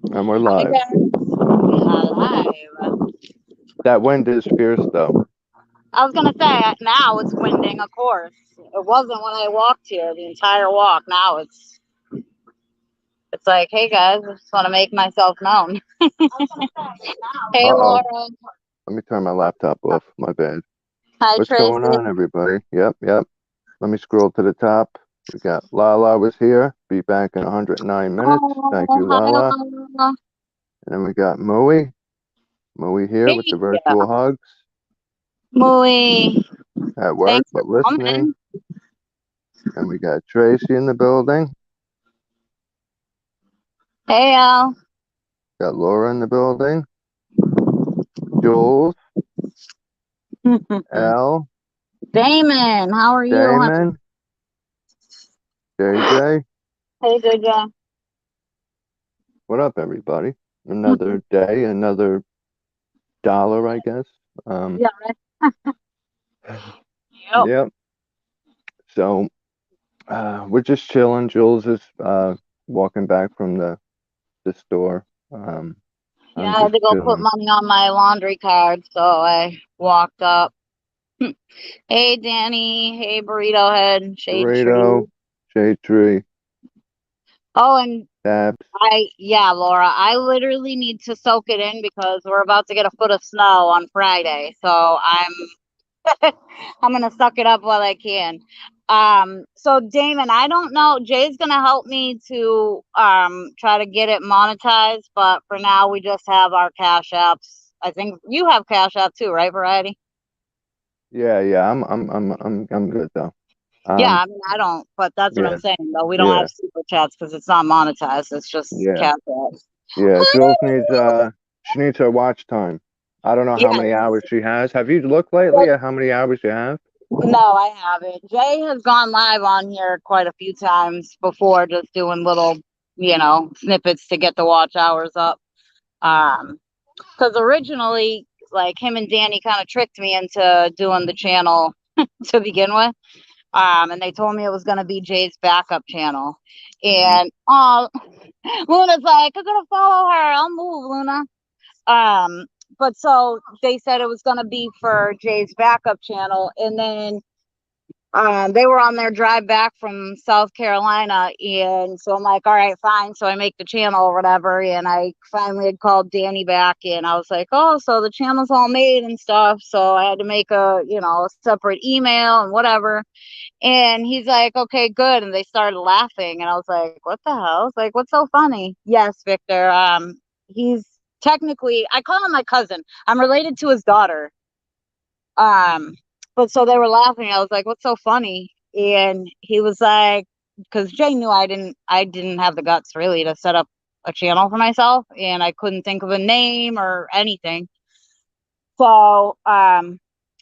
And we're Hi live. guys, we are live. That wind is fierce, though. I was gonna say now it's winding, of course. It wasn't when I walked here the entire walk. Now it's like, hey guys, I just want to make myself known. Hey Uh-oh. Laura, Let me turn my laptop off. My bad. hi What's going Tracy. on, everybody? Yep. Let me scroll to the top. We got Lala was here. Be back in 109 minutes. Thank Oh, you, hi Lala. Laura. And then we got Moe. Moe here with Hey, the virtual hugs. Muy. At work, Thanks for but listening. coming. And we got Tracy in the building. Hey Al. Got Laura in the building. Jules. L. Damon, how are you, honey? Damon. JJ. Hey JJ. What up, everybody? Another day, another dollar, I guess. Um, Yeah. Yep. yep. So we're just chilling. Jules is walking back from the store. Yeah, I'm I had just to go put chilling. money on my laundry card, so I walked up. Hey, Danny. Hey, Burrito Head. Shade Tree. Burrito, shade tree, Oh, and tabs. yeah, Laura, I literally need to soak it in because we're about to get a foot of snow on Friday. So I'm gonna suck it up while I can. So Damon, I don't know. Jay's gonna help me to try to get it monetized, but for now we just have our cash apps. I think you have cash app too, right, Variety? Yeah. I'm good though. Yeah, Um, I mean I don't, but that's what I'm yeah, saying though. We don't yeah, have super chats because it's not monetized. It's just yeah, cash apps. yeah. Jules needs she needs her watch time. I don't know how Yeah, many hours she has. Have you looked lately at how many hours you have? no, I haven't. Jay has gone live on here quite a few times before, just doing little, snippets to get the watch hours up. Because originally, like him and Danny kind of tricked me into doing the channel to begin with. And they told me it was going to be Jay's backup channel. Mhm. And Luna's like, I'm gonna follow her. I'll move, Luna. Um, but so they said it was gonna be for Jay's backup channel, and then they were on their drive back from South Carolina, and so I'm like, all right, fine. So I make the channel or whatever, and I finally had called Danny back, and I was like, oh, so the channel's all made and stuff. So I had to make a separate email and whatever. And he's like, okay, good. And they started laughing, and I was like, what the hell? I was like, what's so funny? Yes, Victor. He's technically, I call him my cousin. I'm related to his daughter. Um, but so they were laughing. I was like, "What's so funny?" And he was like, because Jay knew I didn't have the guts really to set up a channel for myself, and I couldn't think of a name or anything. So,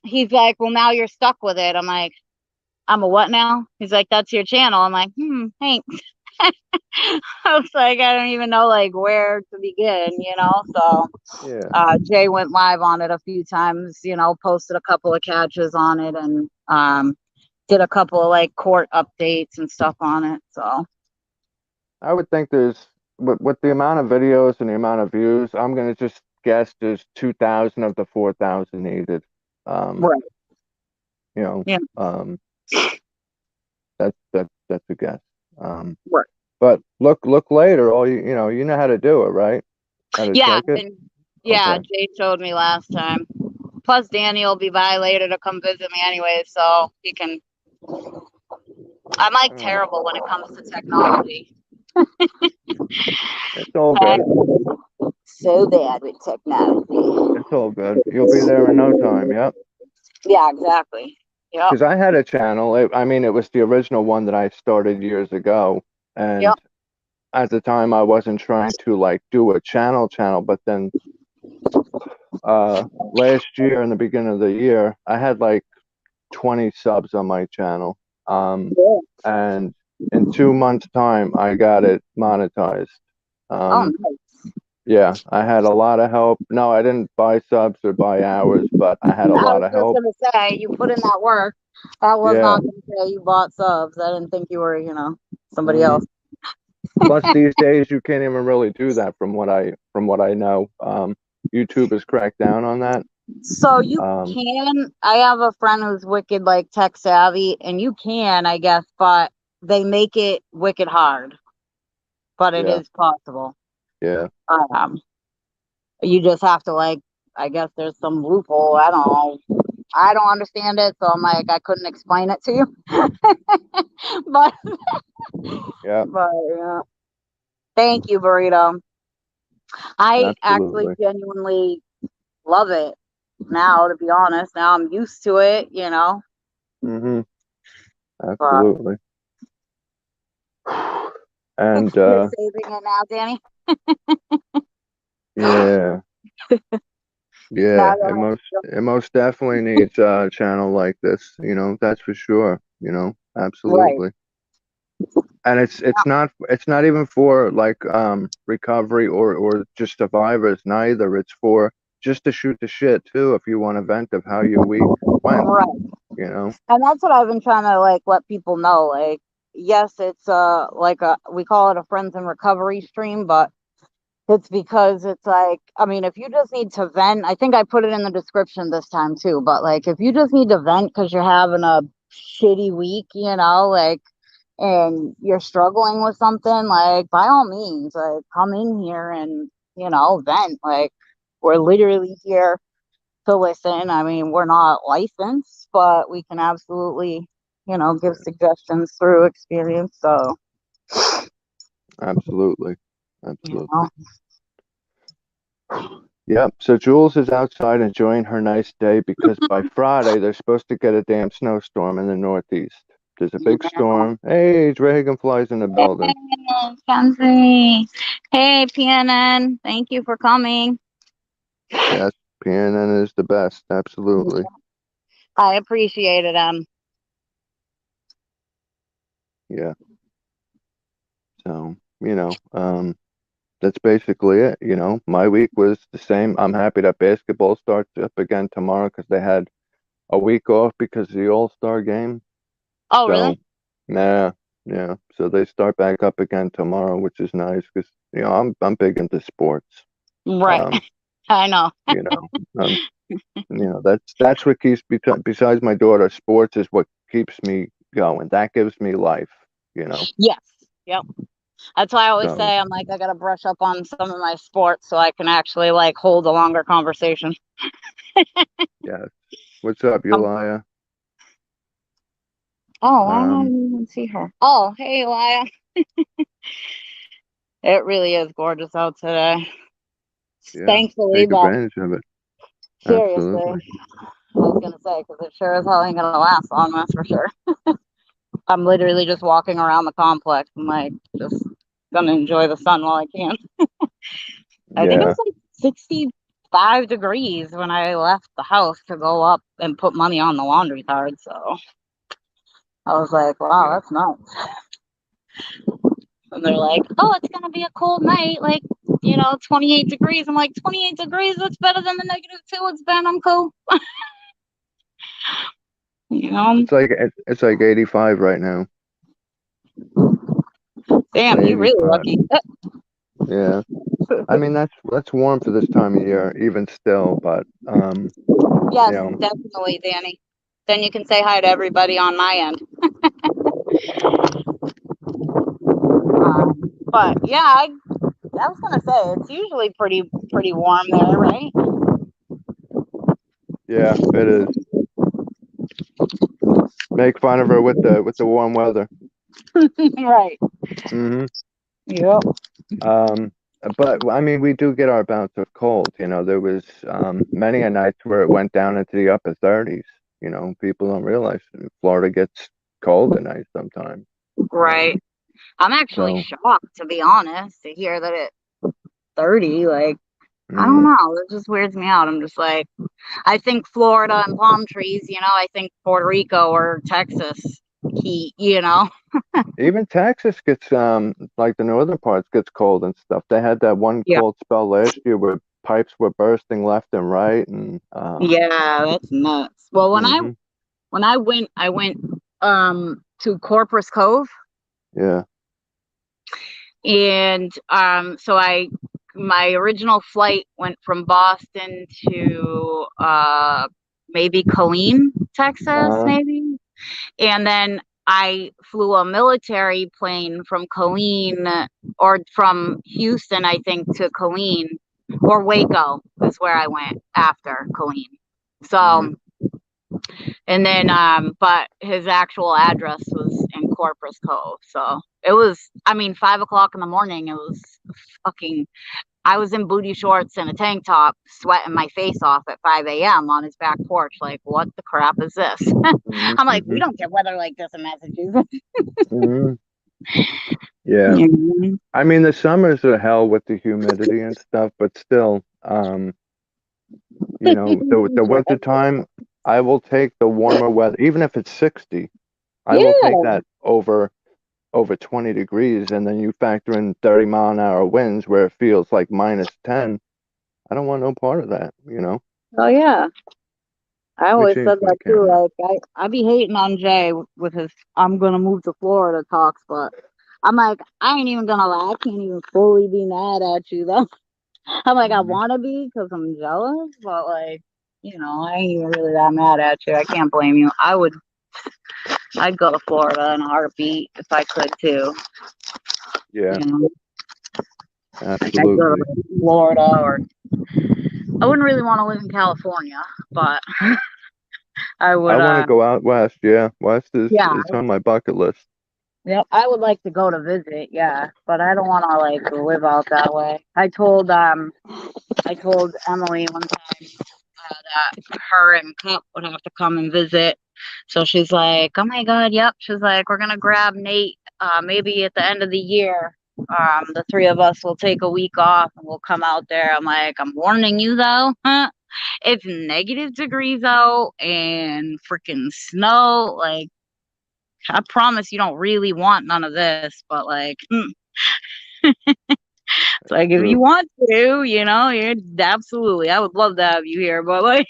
he's like, "Well, now you're stuck with it." I'm like, "I'm a what now?" He's like, "That's your channel." I'm like, thanks." I was like, I don't even know like where to begin. So Yeah. Jay went live on it a few times, posted a couple of catches on it and did a couple of like court updates and stuff on it. So, I would think there's with the amount of videos and the amount of views, I'm gonna just guess there's 2,000 of the 4,000 needed. Um, right. you know, Yeah. um, that's a guess. Um, Right. but look later. All you know how to do it, right? How to Yeah. check it. And yeah, Okay. Jay showed me last time. Plus, Danny will be by later to come visit me anyway, so he can. I'm like All right. terrible when it comes to technology. It's all good. I'm so bad with technology. It's all good. You'll be there in no time. Yep. Yeah, exactly. Yep. Because I had a channel. I mean, it was the original one that I started years ago, Yep. and at the time I wasn't trying to like do a channel, but then last year in the beginning of the year I had like 20 subs on my channel. Yeah. And in 2 months time I got it monetized. Oh, um nice. yeah, I had a lot of help. No, I didn't buy subs or buy hours, but I had a I lot was of just help. gonna say you put in that work. I was Yeah. not gonna say you bought subs. I didn't think you were, somebody Hmm. else. Plus, these days you can't even really do that from what I know. YouTube has cracked down on that. So you Um, can, I have a friend who's wicked like tech savvy, and you can, I guess, but they make it wicked hard. But it yeah, is possible. yeah, Um, you just have to like, I guess there's some loophole. I don't know. I don't understand it, so I'm like, I couldn't explain it to you. but yeah, yeah. Thank you, burrito. I actually absolutely. genuinely love it now, to be honest. Now I'm used to it, Hmm. But Absolutely. And you're saving it now, Danny. yeah, Now yeah, that it most definitely needs a channel like this, that's for sure, right, absolutely. And it's not even for like recovery or just survivors neither. It's for just to shoot the shit too if you want to vent of how your week went, right. you know. And that's what I've been trying to like let people know. Like, yes, it's like a we call it a friends in recovery stream, but it's because it's like, I mean, if you just need to vent, I think I put it in the description this time too, but like if you just need to vent because you're having a shitty week, like, and you're struggling with something, like, by all means, like, come in here and, vent. Like, we're literally here to listen. I mean, we're not licensed, but we can absolutely, give suggestions through experience. So, Absolutely. you know, Absolutely. Yep. So Jules is outside enjoying her nice day because by Friday they're supposed to get a damn snowstorm in the Northeast. There's a big storm. Hey, Dragonfly's in the building. hey, Kenzie. Hey, PNN. Thank you for coming. Yes, PNN is the best. Absolutely. I appreciate it. Yeah. So, that's basically it. My week was the same. I'm happy that basketball starts up again tomorrow because they had a week off because of the All-Star game. Oh, really? So, yeah, yeah. So they start back up again tomorrow, which is nice because I'm big into sports. Right. Um, I know. you know, um, that's what keeps besides my daughter, sports is what keeps me going. That gives me life. You know. Yes. Yep. That's why I always So, say I'm like, I got to brush up on some of my sports so I can actually like hold a longer conversation. yeah. What's up, Um, Elia? oh, I don't Um, even see her. Oh, hey, Elia. It really is gorgeous out today. yeah. Thankfully, Take but advantage of it. seriously, Absolutely. I was gonna say because it sure as hell ain't gonna last long. That's for sure. I'm literally just walking around the complex and like just gonna enjoy the sun while I can. I think it Yeah. was like 65 degrees when I left the house to go up and put money on the laundry card. So I was like, wow, Yeah. that's nuts. And they're like, oh, it's gonna be a cold night, like 28 degrees. I'm like, 28 degrees. That's better than the -2 it's been. I'm cool. You know, It's like 85 right now. damn, you really 85. lucky. Yeah. I mean that's warm for this time of year, even still, but you Yes, know, definitely, Danny. Then you can say hi to everybody on my end. But yeah, I was gonna say it's usually pretty warm there, right? yeah, it is. Make fun of her with the warm weather. Right. Hmm. Yep. Um, but I mean, we do get our bounce of cold. There was many a nights where it went down into the upper 30s. People don't realize Florida gets cold at night sometimes. Um, Right. I'm actually so, shocked, to be honest, to hear that it's 30. Like, I don't mm, know. It just weirds me out. I'm just like, I think Florida and palm trees, I think Puerto Rico or Texas heat. even Texas gets like the northern parts gets cold and stuff. They had that one Yeah. cold spell last year where pipes were bursting left and right, and Yeah, that's nuts. Well, hmm when I went to Corpus Cove. yeah, And so my original flight went from Boston to maybe Killeen, Texas, maybe. And then I flew a military plane from Killeen, or from Houston, I think, to Killeen, or Waco is where I went after Killeen. So, and then, but his actual address was in Corpus Cove. So it was, I mean, 5 o'clock in the morning. It was fucking, I was in booty shorts and a tank top, sweating my face off at 5 a.m. on his back porch. Like, what the crap is this? I'm like, we don't get weather like this in Massachusetts. Yeah. I mean, the summers are hell with the humidity and stuff, but still, you know, the winter time, I will take the warmer weather, even if it's 60. I will take that over 20 degrees, and then you factor in 30-mile-an-hour winds where it feels like -10. I don't want no part of that, you know. Oh yeah, I always said that too. camera. Like I be hating on Jay with his "I'm gonna move to Florida" talks, but I'm like, I ain't even gonna lie. I can't even fully be mad at you though. I'm like, I want to be because I'm jealous, but like, you know, I ain't even really that mad at you. I can't blame you. I'd go to Florida in a heartbeat if I could too. Yeah, you know? absolutely. I'd go to Florida, or I wouldn't really want to live in California, but I would. I want to go out west. Yeah, west is on my bucket list. Yep, I would like to go to visit, yeah, but I don't want to like live out that way. I told Emily one time that her and Cup would have to come and visit. So she's like, "Oh my God, yep." She's like, "We're gonna grab Nate. Maybe at the end of the year, the three of us will take a week off and we'll come out there." I'm like, "I'm warning you though, huh? It's -degrees out and freaking snow. Like, I promise you don't really want none of this, but like." It's like, if you want to, you know, you're absolutely. I would love to have you here, but like,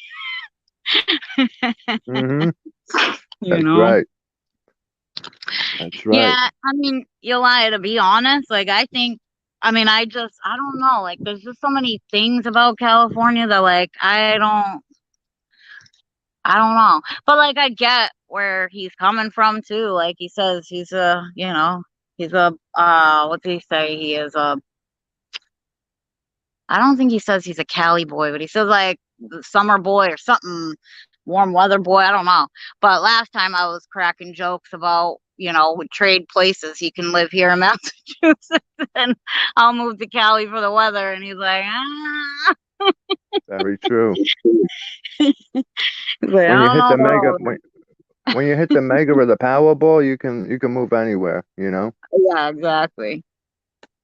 That's right. That's right. Yeah, I mean, Eli, to be honest, like, I think, I mean, I don't know. Like, there's just so many things about California that, like, I don't know. But like, I get where he's coming from too. Like he says, he's a, you know, he's a, what did he say? He is a, I don't think he says he's a Cali boy, but he says like the summer boy or something, warm weather boy. I don't know. But last time I was cracking jokes about, you know, we trade places. He can live here in Massachusetts and I'll move to Cali for the weather. And he's like, ah. Very true. Like, when you hit the mega, when you hit the mega or the Powerball, you can move anywhere. You know. Yeah, exactly.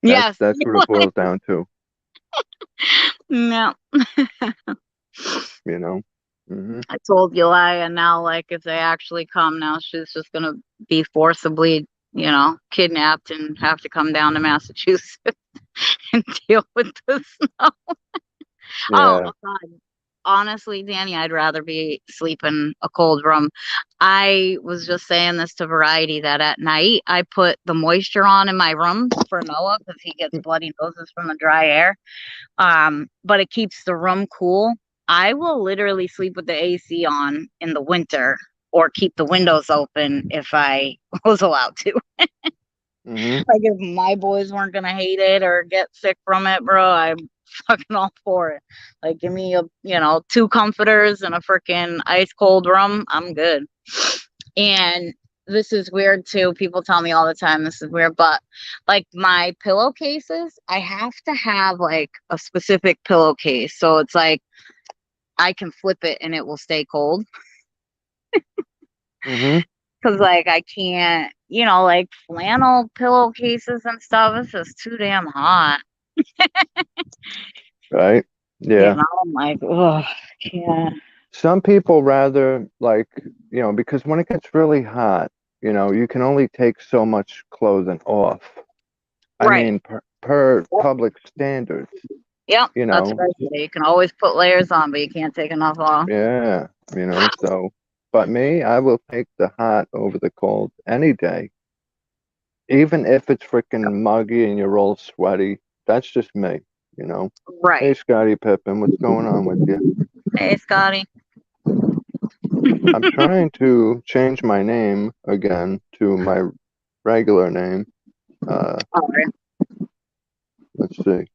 Yes, that's what it boils down to. No. You know. I told Eli, and now, like, if they actually come, now she's just gonna be forcibly, you know, kidnapped and have to come down to Massachusetts and deal with the snow. Oh God. Honestly, Danny, I'd rather be sleeping a cold room. I was just saying this to Variety that at night I put the moisture on in my room for Noah because he gets bloody noses from the dry air. But it keeps the room cool. I will literally sleep with the AC on in the winter or keep the windows open if I was allowed to. Like if my boys weren't gonna hate it or get sick from it, bro, I'm fucking all for it. Like give me 2 comforters and a freaking ice cold room. I'm good. And this is weird too. People tell me all the time this is weird, but like my pillowcases, I have to have like a specific pillowcase. So it's like I can flip it and it will stay cold. Cause like I can't, like flannel pillowcases and stuff. It's just too damn hot. Right? Yeah. I'm like, oh, yeah. Some people rather like, because when it gets really hot, you can only take so much clothing off. Right. I mean, per public standards. Yep. That's right. You can always put layers on, but you can't take enough off. Yeah. So, but me, I will take the hot over the cold any day. even if it's freaking muggy and you're all sweaty, that's just me, you know. Hey, Right. Scotty Pippen, what's going on with you? Hey, Scotty. I'm trying to change my name again to my regular name. All right. Let's see.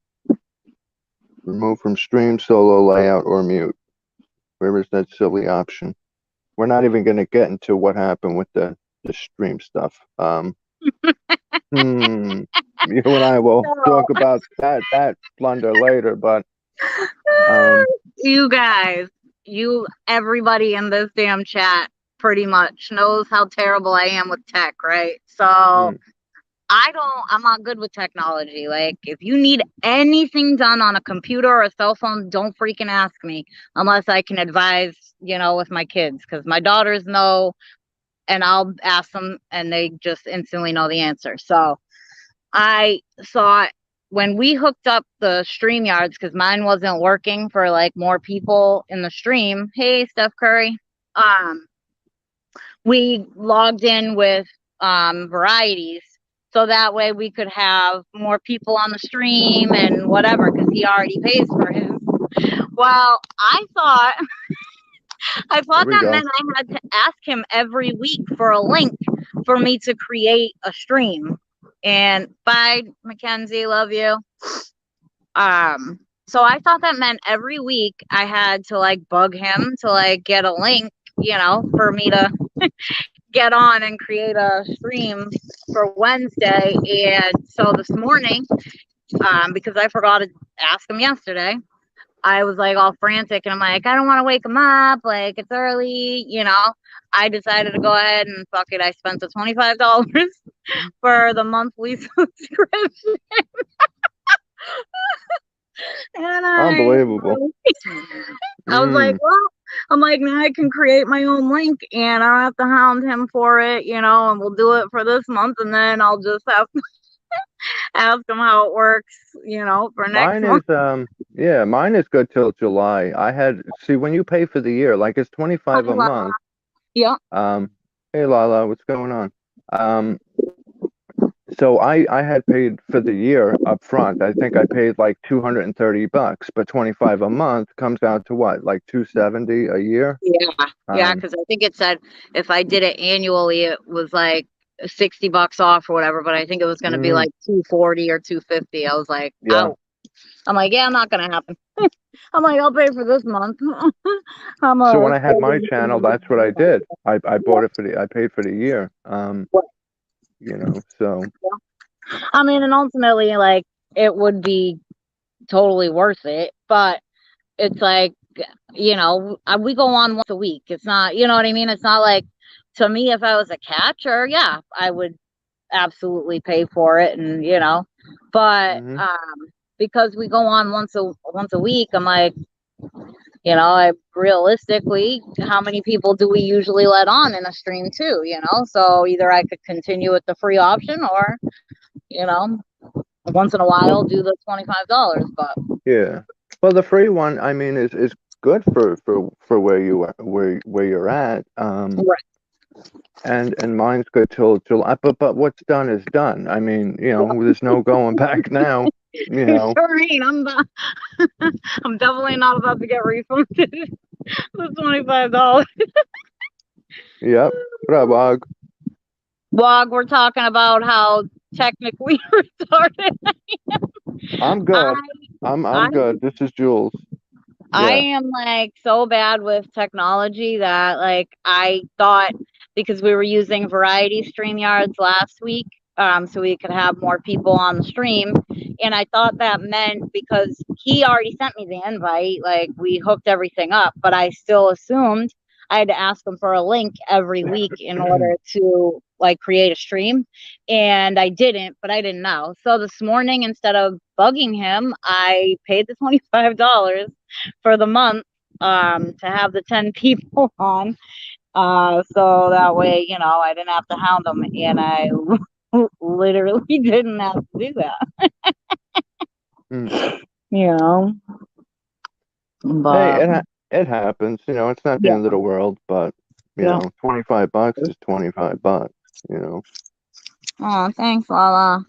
Remove from stream, solo, layout, or mute. Where is that silly option? We're not even going to get into what happened with the stream stuff. You and I will So, talk about that blunder later, but um, you guys, everybody in this damn chat pretty much knows how terrible I am with tech, right? So mm, I'm not good with technology. Like, if you need anything done on a computer or a cell phone, don't freaking ask me unless I can advise, with my kids, because my daughters know, and I'll ask them and they just instantly know the answer. So I saw when we hooked up the stream yards, because mine wasn't working for like more people in the stream. Hey, Steph Curry. Um, we logged in with varieties, so that way we could have more people on the stream and whatever, because he already pays for his. Well, I there thought we that go. meant I had to ask him every week for a link for me to create a stream. And bye, Mackenzie, love you. So I thought that meant every week I had to like bug him to like get a link, for me to get on and create a stream for Wednesday. And so this morning, because I forgot to ask him yesterday, I was like all frantic and I'm like, I don't want to wake him up. Like, it's early, I decided to go ahead and fuck it. I spent the $25 for the monthly subscription. And Unbelievable. I was like, Mm, well, I'm like, now I can create my own link and I don't have to hound him for it, and we'll do it for this month. And then I'll just have to ask him how it works, for next mine month. is yeah, mine is good till July. See when you pay for the year, like it's 25 a month. Yeah. Um, hey Lala, what's going on? Um, So I had paid for the year up front. I think I paid like $230, but 25 a month comes out to what, like 270 a year? Yeah. Yeah. Um, Because I think it said if I did it annually, it was like $60 off or whatever. But I think it was going to be mm, like 240 or 250. I was like, yeah. out. I'm like, yeah, not going to happen. I'm like, I'll pay for this month. I'm So when a I had my channel, that's what I did. I bought it I paid for the year. So I mean, and ultimately, like, it would be totally worth it, but it's like, we go on once a week. It's not, you know what I mean? It's not like, to me, if I was a catcher, yeah, I would absolutely pay for it, and but hmm because we go on once a week, I'm like, I realistically, how many people do we usually let on in a stream too? So either I could continue with the free option, or you know once in a Well, while do the $25. But yeah. Well, the free one, I mean, is good for where you are, where you're at. right. And mine's good till July. But what's done is done. I mean, there's no going back now. You know. Sure ain't. I'm definitely not about to get refunded the $25. Yep. What up, Og? Blog, we're talking about how technically retarded. I'm I good. I'm I good. This is Jules. I Yeah. am like so bad with technology that like I thought, because we were using variety StreamYards last week, so we could have more people on the stream. And I thought that meant, because he already sent me the invite, like we hooked everything up, but I still assumed I had to ask him for a link every week in order to like create a stream. And I didn't, but I didn't know. So this morning, instead of bugging him, I paid the $25 for the month, to have the 10 people on, so that way I didn't have to hound them, and I literally didn't have to do that. Hmm. you know Hey, but it happens. It's not the yeah, end of the world, but yeah, $25 is $25. You know. Oh, thanks, Lala.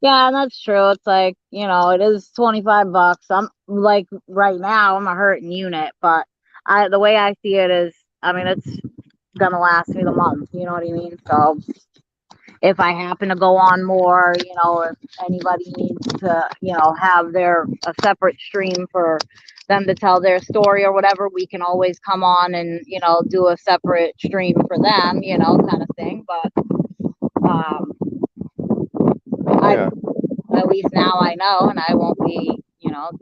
Yeah, that's true. It's like, it is $25. I'm like right now I'm a hurting unit, but the way I see it is, I mean, it's gonna last me the month, you know what I mean? So if I happen to go on more, if anybody needs to, have a separate stream for them to tell their story or whatever, we can always come on and, do a separate stream for them, kind of thing. But um Yeah. at least now I know, and I won't be,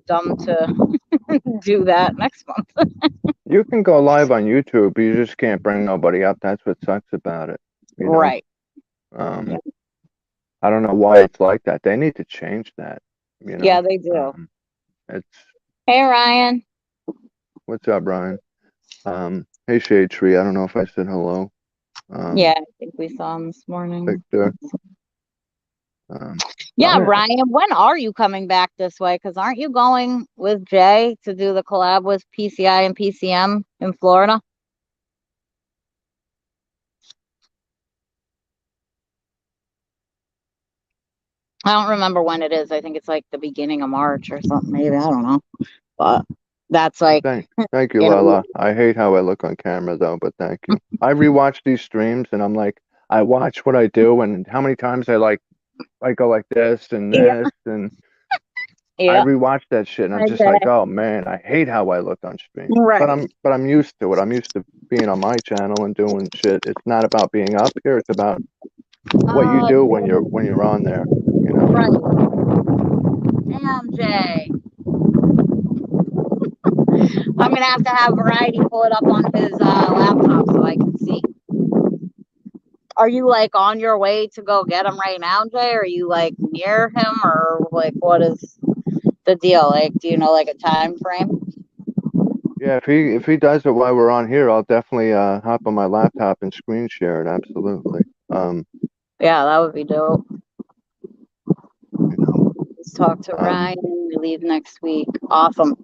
dumb to do that next month. You can go live on YouTube, you just can't bring nobody up. That's what sucks about it. Right. Um, I don't know why it's like that. They need to change that. Yeah, they do. It's Hey, Ryan. What's up, Brian? Hey, Shade Tree. I don't know if I said hello. Yeah, I think we saw him this morning. Victor. Yeah, Oh, Ryan, when are you coming back this way? Because aren't you going with Jay to do the collab with PCI and PCM in Florida? I don't remember when it is. I think it's like the beginning of March or something, maybe. I don't know. But that's like, thank you, you know, Lala. I hate how I look on camera, though, but thank you. I rewatch these streams, and I'm like, I watch what I do, and how many times I go like this and yeah, this, and I yeah, rewatch that shit, and I'm just like, okay. oh man, I hate how I look on stream. But Right. I'm used to it. I'm used to being on my channel and doing shit. It's not about being up here. It's about what you do when you're on there. Right. Damn, Jay. I'm gonna have to have Variety pull it up on his laptop so I can see. Are you like on your way to go get him right now, Jay? Are you like near him, or like what is the deal? Like, do you know like a time frame? Yeah, if he does it while we're on here, I'll definitely hop on my laptop and screen share it. Absolutely. Yeah, that would be dope. You know, Let's talk to Ryan. We leave next week. Awesome.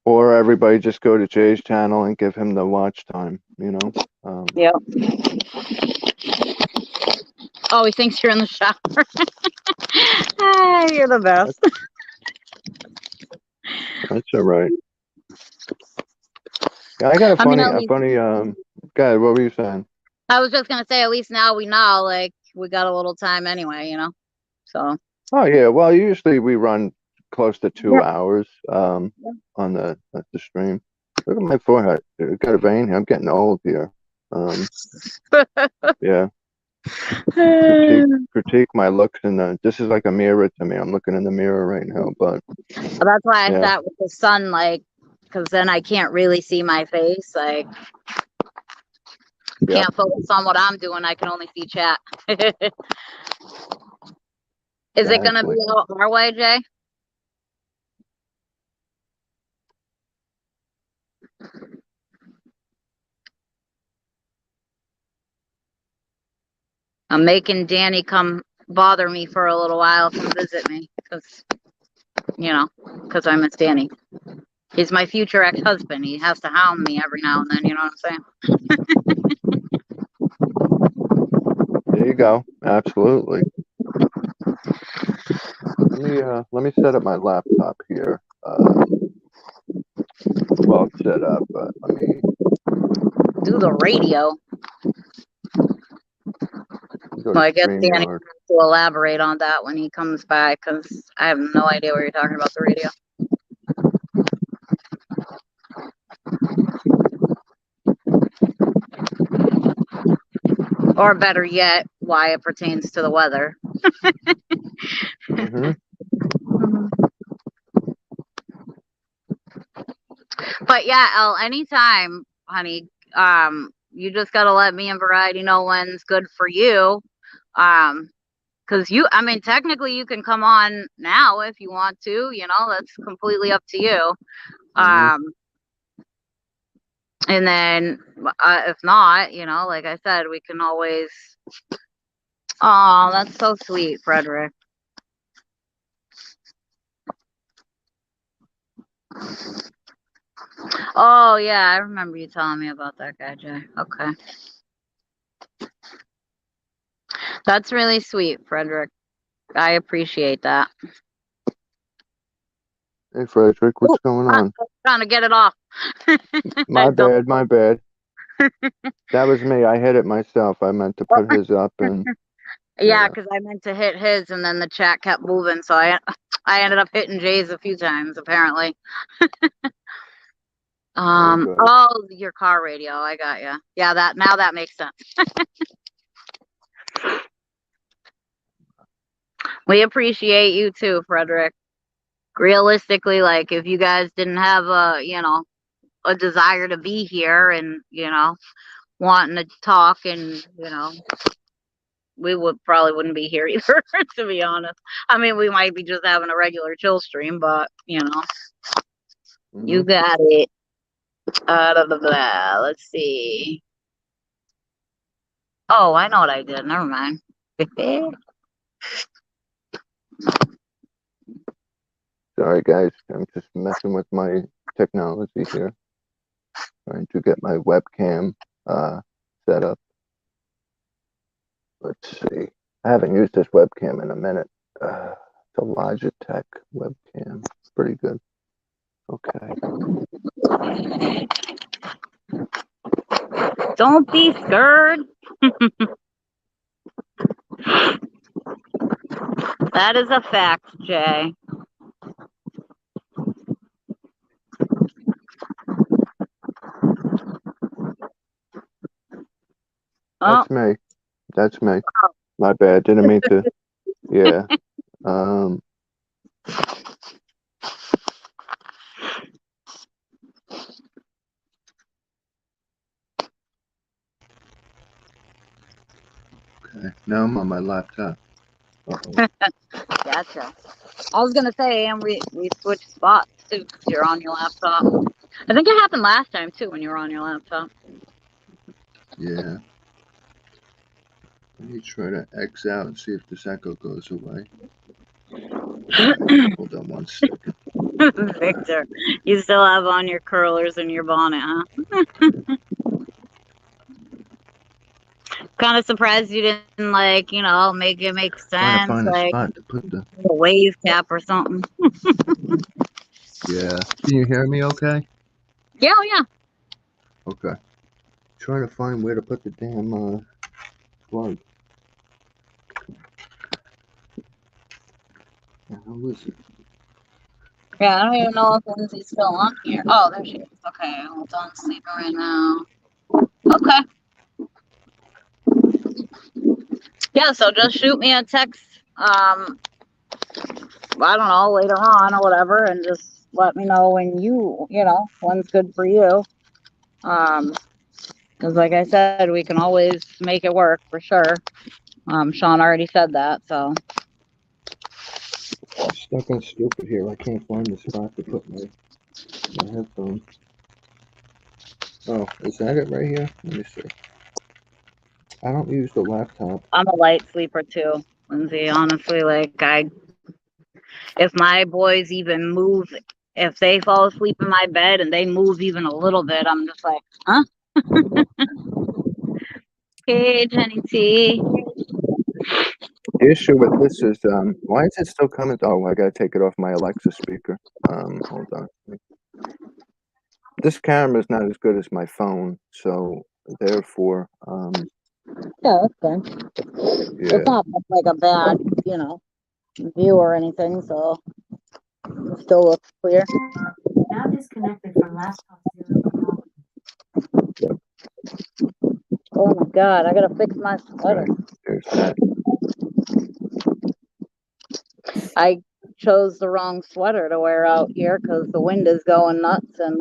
or everybody just go to Jay's channel and give him the watch time. Yep. Oh, he thinks you're in the shower. You're the best. That's all right. Yeah, I got I mean, a funny. Guy, what were you saying? I was just gonna say, at least now we know, like, we got a little time anyway, So. Oh yeah, well usually we run close to Yeah. 2 hours on the stream. Look at my forehead. Dude. I've got a vein here. I'm getting old here. Yeah. Critique my looks this is like a mirror to me. I'm looking in the mirror right now, but That's why I sat with the sun, like, because then I can't really see my face. Like, can't focus on what I'm doing. I can only see chat. Is it gonna be our way, Jay? I'm making Danny come bother me for a little while, come visit me, because I miss Danny. He's my future ex-husband. He has to hound me every now and then. You know what yeah. There you go. Absolutely. Let me set up my laptop here. Well, it's set up, but let me do the radio. Well, I guess Danny has to elaborate on that when he comes by, because I have no idea what you're talking about the radio. Or better yet, why it pertains to the weather. But yeah, Elle, anytime, honey. You just gotta let me and Variety know when's good for you. Because I mean, technically you can come on now if you want to, that's completely up to you. And then if not, like I said, we can always. Oh, that's so sweet, Frederick. Oh yeah, I remember you telling me about that guy, Jay. Okay. That's really sweet, Frederick. I appreciate that. Hey, Frederick, what's going on? I'm trying to get it off. My bad, my bad. That was me. I hit it myself. I meant to put his up and... Yeah, because I meant to hit his, and then the chat kept moving, so I ended up hitting Jay's a few times, apparently. Oh, your car radio. I got you. Yeah, now that makes sense. We appreciate you too, Frederick. Realistically, like if you guys didn't have a desire to be here and wanting to talk, and we probably wouldn't be here either, to be honest. I mean, we might be just having a regular chill stream, but you got it. Let's see. Oh, I know what I did. Never mind. Sorry, guys. I'm just messing with my technology here. Trying to get my webcam set up. Let's see. I haven't used this webcam in a minute. It's a Logitech webcam. It's pretty good. Okay. Don't be scared. That is a fact, Jay. That's me. That's me. My bad. Didn't mean to. Yeah. Okay. Now I'm on my laptop. Gotcha. I was gonna say, and we switched spots too, because you're on your laptop. I think it happened last time too when you were on your laptop. Yeah. Let me try to X out and see if this echo goes away. Hold on one second. Victor, you still have on your curlers and your bonnet, huh? Kind of surprised you didn't make it make sense. Trying to find a spot to put the wave cap or something. Yeah. Can you hear me okay? Yeah, yeah. Okay. Trying to find where to put the damn plug. How is it? Yeah, I don't even know if Lindsay's still on here. Oh, there she is. Okay, hold on, sleeping right now. Okay. Yeah, so just shoot me a text. I don't know, later on or whatever, and just let me know when when's good for you. Because like I said, we can always make it work for sure. Sean already said that, so. I'm stuck on stupid here. I can't find the spot to put my headphones. Oh, is that it right here? Let me see. I don't use the laptop. I'm a light sleeper too, Lindsay. Honestly, if my boys even move, if they fall asleep in my bed and they move even a little bit, I'm just like, huh? Hey, Jenny T. The issue with this is, why is it still coming? Oh, I gotta take it off my Alexa speaker. Hold on. This camera is not as good as my phone, so therefore, yeah, that's good. Yeah. It's not like a bad, view or anything, so it still looks clear. Now disconnected from laptop. Yep. Oh my god, I gotta fix my sweater. Right. There's that. I chose the wrong sweater to wear out here because the wind is going nuts, and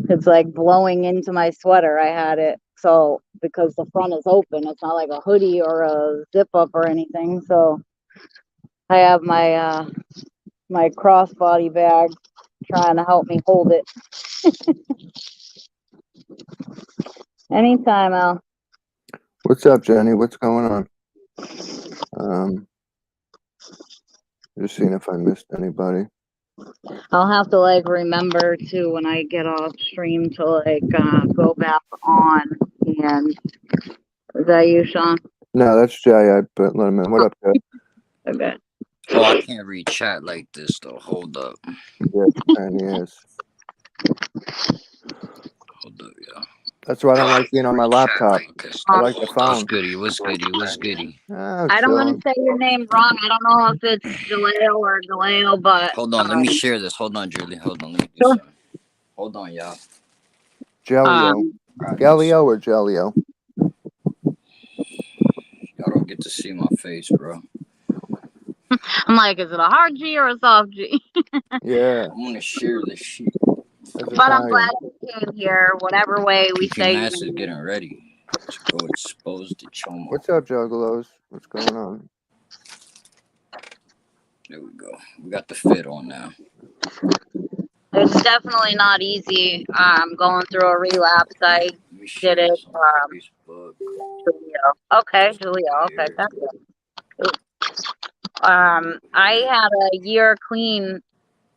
it's like blowing into my sweater. I had it so because the front is open, it's not like a hoodie or a zip up or anything. So I have my my crossbody bag trying to help me hold it. Anytime, Al. What's up, Jenny? What's going on? Just seeing if I missed anybody. I'll have to remember to, when I get off stream, to go back on and Is that you, Sean? No, that's Jay. I put let him in. What up, Jay? Okay. Oh, I can't read chat like this though. Hold up. Yeah, and he is. Hold up, yeah. That's why I don't like being on my laptop. Okay, I stop. like the What's phone. goody? What's goody? What's goody? Oh, I don't want chilling. to say your name wrong. I don't know if it's Jaleo or Galeo, but Hold on, let me share this. Hold on, Julie. Hold on, let me do sure. something. Hold on, y'all. Jelio. Alright, Galio or Jelio? y'all don't get to see my face, bro. I'm like, is it a hard G or a soft G? Yeah, I'm gonna share this shit. that's But I'm Italian. glad you came here, whatever way we PP say your Mass is name. getting ready to go expose the chomo. What's up, Juggalos? What's going on? There we go. We got the fit on now. It's definitely not easy. Going through a relapse. I Let me share did it. this on Facebook. Julio. Okay, Julio. Okay, that's good. I had a year clean.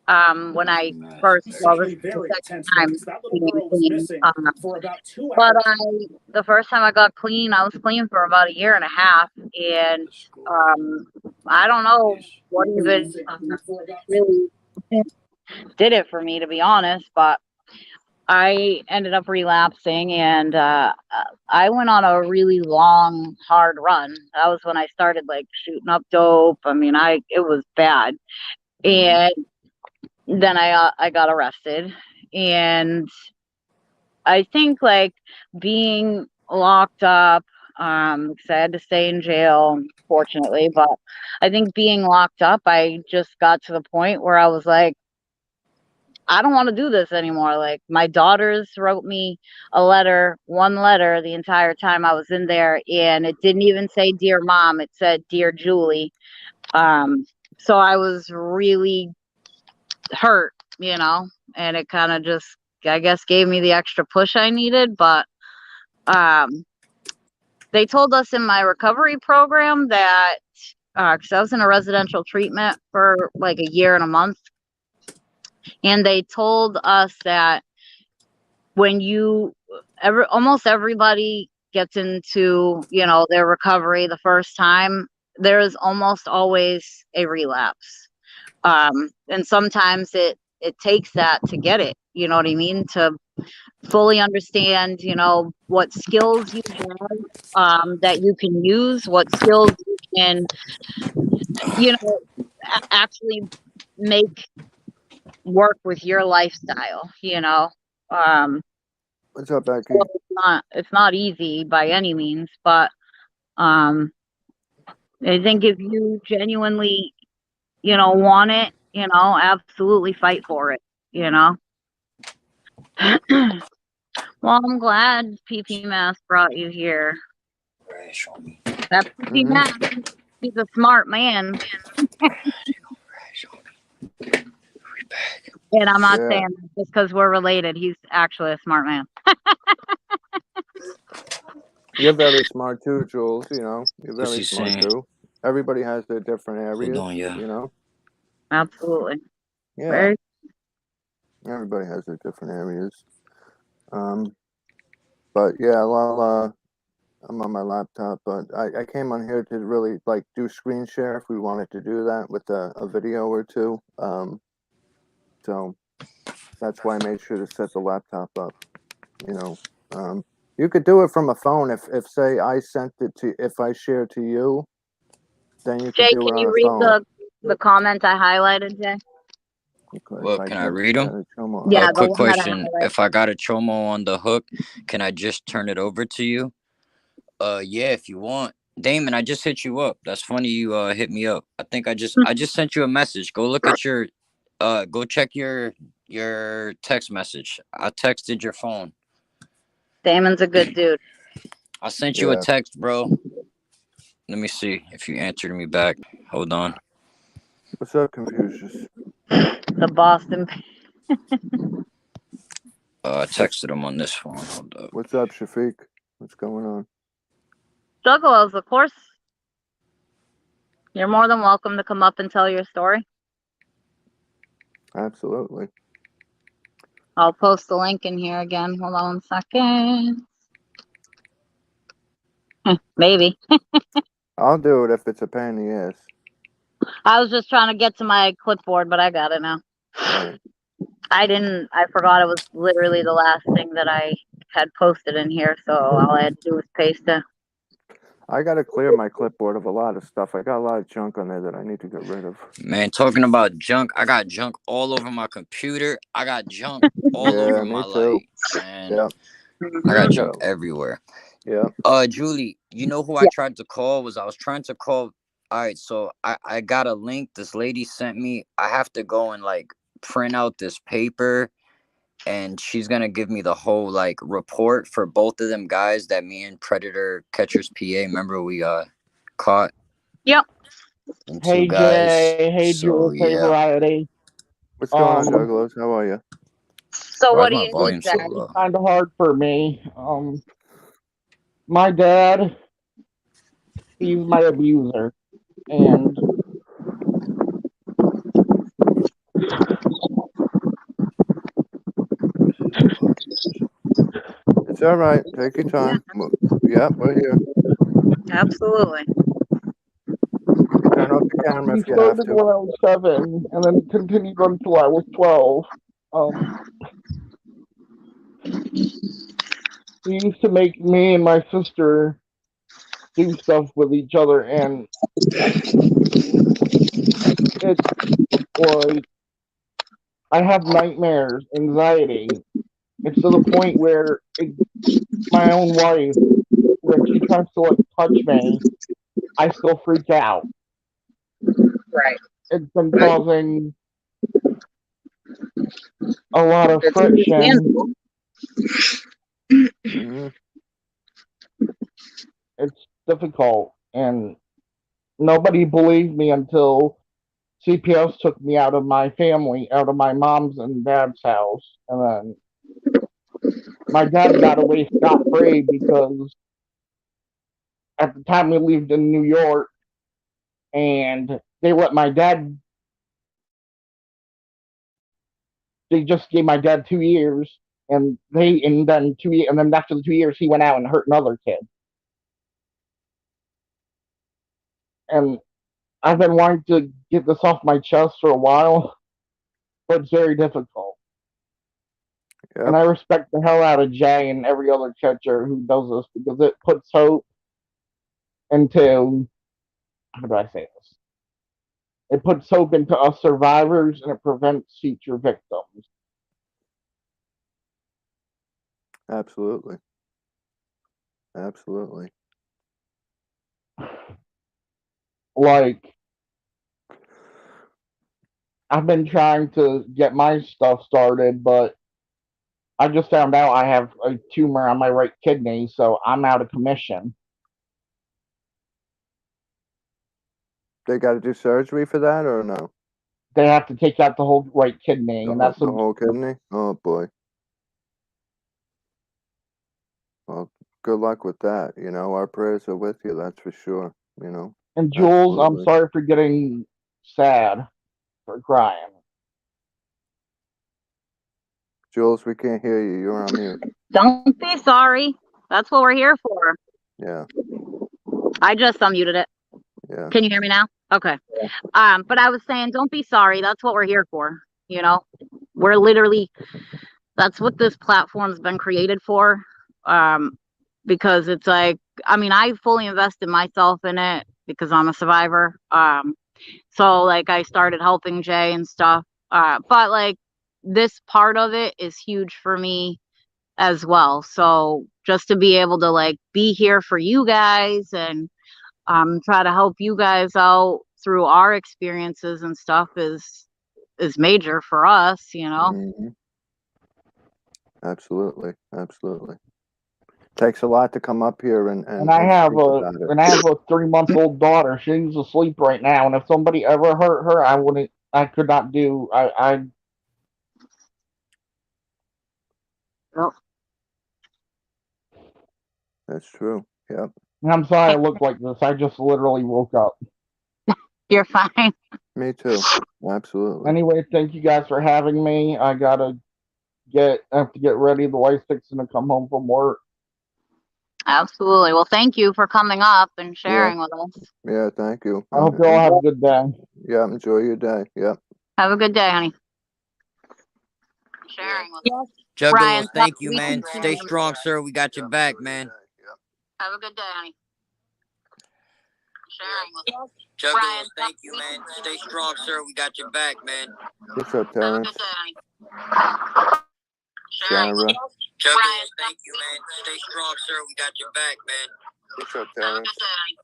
When I first, well, this is the second time being clean. But the first time I got clean, I was clean for about a year and a half, and I don't know what even really did it for me, to be honest. But I ended up relapsing, and I went on a really long, hard run. That was when I started like shooting up dope. I mean, it was bad, and then I got arrested, and I think like being locked up, because I had to stay in jail, fortunately, but I think being locked up, I just got to the point where I was like, I don't want to do this anymore. Like my daughters wrote me one letter the entire time I was in there, and it didn't even say dear mom, it said dear Julie. So I was really hurt, and it kind of just, I guess, gave me the extra push I needed. But they told us in my recovery program that because I was in a residential treatment for like a year and a month, and they told us that when almost everybody gets into their recovery the first time, there is almost always a relapse, and sometimes it takes that to get it, you know what I mean, to fully understand what skills you have, that you can use, what skills you can actually make work with your lifestyle. What's up, Becky? So it's not easy by any means, but I think if you genuinely want it, absolutely fight for it. Well, I'm glad PP Mass brought you here. Right, show me. That PP Mass, he's a smart man. And I'm not saying just because we're related, he's actually a smart man. You're very smart too, Jules. You're What's very he smart saying? too. Everybody has their different areas. Hold on, yeah. Absolutely. Yeah. Very. Everybody has their different areas. But yeah, well, I'm on my laptop, but I came on here to really like do screen share if we wanted to do that with a video or two. So that's why I made sure to set the laptop up. You could do it from a phone if say I sent it to, if I share to you, then you could Jay, do it can on you a read phone. the comment I highlighted, Jay? Well, can I read them? Yeah, the quick one that I question. highlighted. If I got a chomo on the hook, can I just turn it over to you? Yeah, if you want. Damon, I just hit you up. That's funny you hit me up. I think I just sent you a message. Go look at your go check your text message. I texted your phone. Damon's a good dude. I sent you a text, bro. Let me see if you answered me back. Hold on. What's up, Confucius? The Boston. I texted him on this phone. Hold up. What's up, Shafiq? What's going on? Juggalos, of course. You're more than welcome to come up and tell your story. Absolutely. I'll post the link in here again. Hold on 1 second. Maybe. I'll do it if it's a pain in the ass. I was just trying to get to my clipboard, but I got it now. Right. I forgot it was literally the last thing that I had posted in here, so all I had to do was paste it. I got to clear my clipboard of a lot of stuff. I got a lot of junk on there that I need to get rid of. Man, talking about junk, I got junk all over my computer. I got junk all over Me my too. man. Yeah. I got junk everywhere. Yeah. Julie, you know who I Yeah. tried to call? I was trying to call. All right, so I got a link this lady sent me. I have to go and like print out this paper, and she's gonna give me the whole like report for both of them guys that me and Predator Catchers PA. Remember we caught. Yep. And Hey two guys. Jay, hey So Jules, hey yeah. Variety. What's going on, Um, Douglas? How are you? So Why what is do my you need, volume so Jay? low? Kind of hard for me. My dad, he's my abuser, and It's all right. Take your time. Yeah, we're here. Absolutely. Turn off the camera he if you have started to. when I was 7, and then continued until I was 12. He used to make me and my sister do stuff with each other, and it's like I have nightmares, anxiety. It's to the point where my own wife, when she tries to like touch me, I still freak out. Right. It's been causing a lot of It's friction. understandable. Mm-hmm. It's difficult, and nobody believed me until CPS took me out of my family, out of my mom's and dad's house, and then my dad got away scot free because at the time we lived in New York, and they let my dad. They just gave my dad 2 years, and then 2 years, and then after the 2 years, he went out and hurt another kid. And I've been wanting to get this off my chest for a while, but it's very difficult. Yep. And I respect the hell out of Jay and every other catcher who does this because it puts hope into, how do I say this? It puts hope into us survivors and it prevents future victims. Absolutely. Absolutely. Like, I've been trying to get my stuff started, but I just found out I have a tumor on my right kidney, so I'm out of commission. They got to do surgery for that or no? They have to take out the whole right kidney, and that's The whole kidney? Oh, boy. Well, good luck with that. You know, our prayers are with you, that's for sure. You know, And Jules, I'm absolutely. sorry for getting sad, for crying. Jules, we can't hear you. You're on mute. Don't be sorry. That's what we're here for. Yeah, I just unmuted it. yeah. Can you hear me now? Okay. But I was saying, don't be sorry. That's what we're here for. You know, we're literally, that's what this platform's been created for. Because it's like, I mean, I fully invested myself in it because I'm a survivor. So like I started helping Jay and stuff. But like this part of it is huge for me as well. So just to be able to like be here for you guys and try to help you guys out through our experiences and stuff is major for us, you know. Mm-hmm. Absolutely, absolutely. Takes a lot to come up here and I have speak about it. a 3-month-old daughter. She's asleep right now, and if somebody ever hurt her, I could not do. Well, That's true. Yep. I'm sorry I look like this. I just literally woke up. you're fine. Me too. Absolutely. Anyway, thank you guys for having me. I have to get ready. The wife's fixing to come home from work. Absolutely. Well, thank you for coming up and Yeah. sharing with us. Yeah, thank you. I hope you all have a good day. Yeah, enjoy your day. Yeah. Have a good day, honey. Yeah. Sharing with us. Juggalos, Ryan, thank you, we man. can see Stay you. strong, sir. We got your back, man. Have a good day, honey. Sharing with us. Juggalos, Ryan, thank you, man. Stay strong, sir. We got your back, man. What's up, Have a Terrence? good day, honey. Sharing with Sarah? us. Juggalos, Ryan, thank you, man. Stay strong, sir. We got your back, man. What's up, have a Terrence? good day, honey.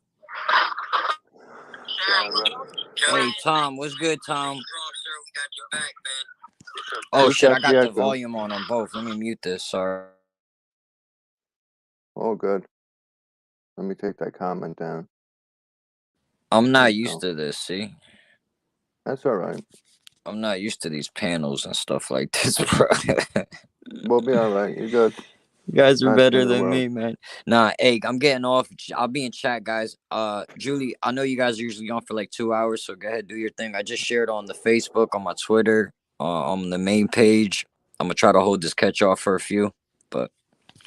Sharing with us. Hey, Ryan, Tom. What's good, Tom? strong, sir. We got your back, man. Oh, Who's shit. got I got the the echo? volume on both. Let me mute this. Sorry. Oh, good. Let me take that comment down. I'm There not you used go. to this, see? That's all right. I'm not used to these panels and stuff like this, bro. We'll be all right. You're good. You guys are Not the better end of the than world. me, man. Nah, hey, I'm getting off. I'll be in chat, guys. Julie, I know you guys are usually on for like 2 hours, so go ahead, do your thing. I just shared on the Facebook, on my Twitter, on the main page. I'm gonna try to hold this catch off for a few, but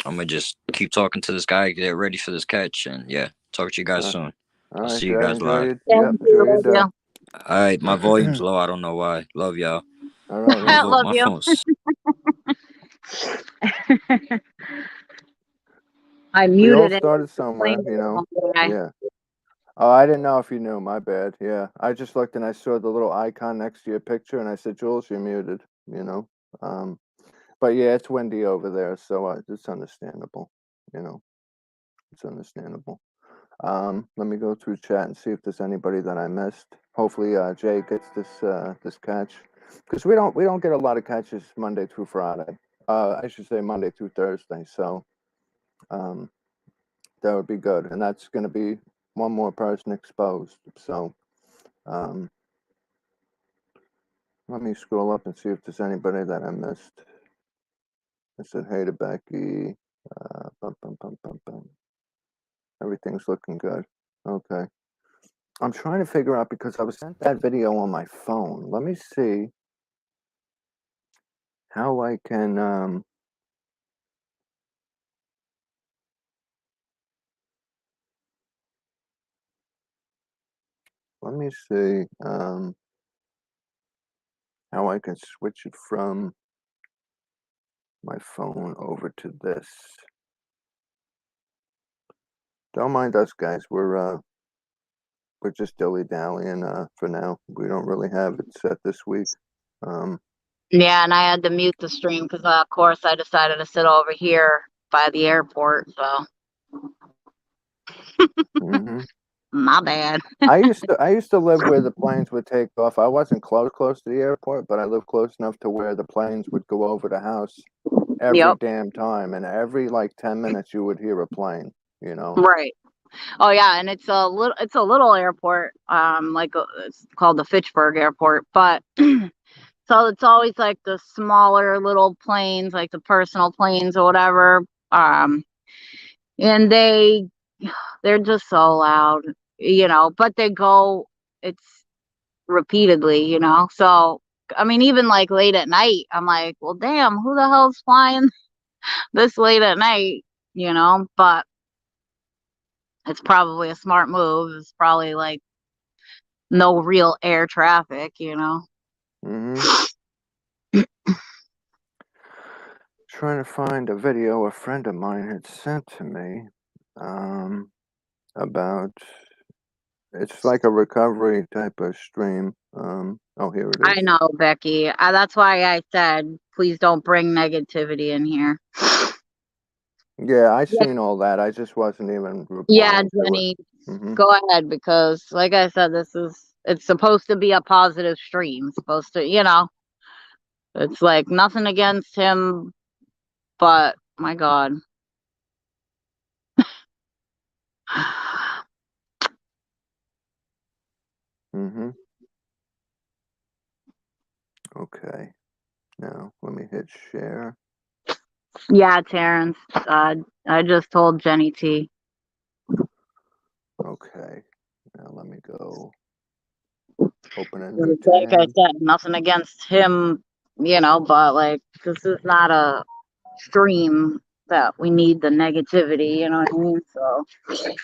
I'm gonna just keep talking to this guy, get ready for this catch, and yeah, talk to you guys soon. All I'll right, see you Jay. guys Enjoy live. your, Thank enjoy you. your Love day. All right, my volume's low. I don't know why. Love y'all. All right, you. man. Love My you. phone's I We all muted it. started somewhere, you know. Okay. Yeah. Oh, I didn't know if you knew. My bad. Yeah. I just looked and I saw the little icon next to your picture and I said, Jules, you're muted, you know. But yeah, it's windy over there, so it's understandable, you know. It's understandable. Let me go through chat and see if there's anybody that I missed. Hopefully, Jay gets this catch, because we don't get a lot of catches Monday through Friday. I should say Monday through Thursday. So, that would be good, and that's going to be one more person exposed. So, let me scroll up and see if there's anybody that I missed. I said hey to Becky. Bum, bum, bum, bum, bum. Everything's looking good. Okay. I'm trying to figure out, because I was sent that video on my phone. Let me see how I can let me see how I can switch it from my phone over to this. Don't mind us, guys. We're just dilly-dallying for now. We don't really have it set this week. Yeah, and I had to mute the stream because, of course, I decided to sit over here by the airport. So, Mhm. my bad. I used to live where the planes would take off. I wasn't close to the airport, but I lived close enough to where the planes would go over the house every Yep. damn time, and every like 10 minutes you would hear a plane, you know. Right. Oh yeah, and it's a little airport. It's called the Fitchburg Airport, but so it's always like the smaller little planes, like the personal planes or whatever. And they're just so loud, but they go, it's repeatedly, so I mean, even like late at night, I'm like, well, damn, who the hell's flying this late at night, but it's probably a smart move. It's probably like no real air traffic. Mm-hmm. Trying to find a video a friend of mine had sent to me about, it's like a recovery type of stream. Oh, here it I is. know, Becky. That's why I said, please don't bring negativity in here. Yeah, I Yeah. seen all that. I just wasn't even Yeah, replying to it. Jenny, Mm-hmm. go ahead, because like I said, it's supposed to be a positive stream. Supposed to, it's like nothing against him, but my God. Mm-hmm. Okay. Now let me hit share. Yeah, Terrence. I just told Jenny T. Okay. Now let me go open a new Like I tab. said, nothing against him, but like this is not a stream that we need the negativity, you know what I mean? So it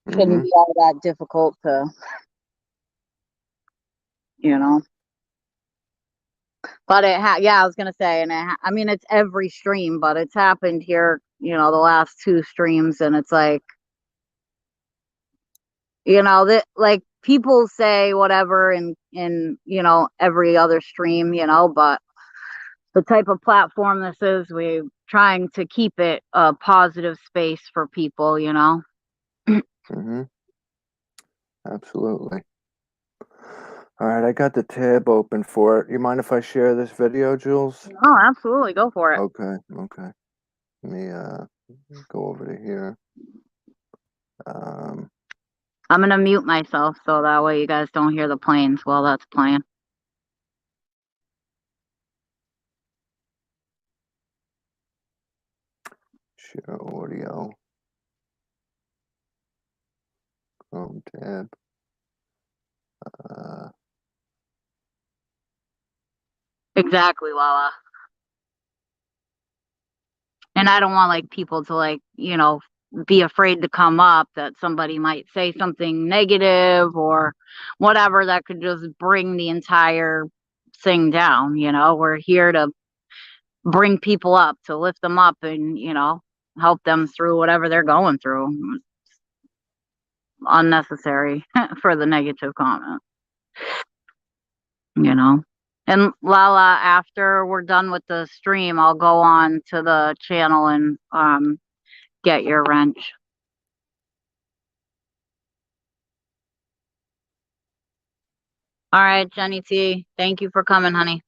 shouldn't be all that difficult to, you know. But yeah, I was gonna say, and I mean, it's every stream, but it's happened here, you know, the last 2 streams, and it's like, you know, that like people say whatever in you know, every other stream, you know, but the type of platform this is, we're trying to keep it a positive space for people, you know. Absolutely. All right, I got the tab open for it. You mind if I share this video, Jules? Oh, absolutely, go for it. Okay. Let me go over to here. I'm gonna mute myself so that way you guys don't hear the planes while that's playing. Share audio. Chrome tab. Exactly, Lala. And I don't want like people to like, you know, be afraid to come up, that somebody might say something negative or whatever that could just bring the entire thing down, you know. We're here to bring people up, to lift them up and, you know, help them through whatever they're going through. Unnecessary for the negative comment, you know. And Lala, after we're done with the stream, I'll go on to the channel and get your wrench. All right, Jenny T, thank you for coming, honey.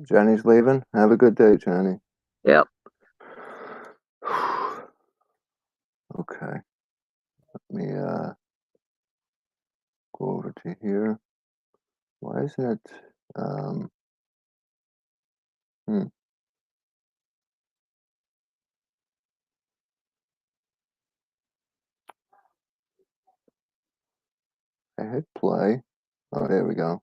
Jenny's leaving. Have a good day, Jenny. Yep. Okay. Let me go over to here. Why isn't it I hit play. Oh, there we go.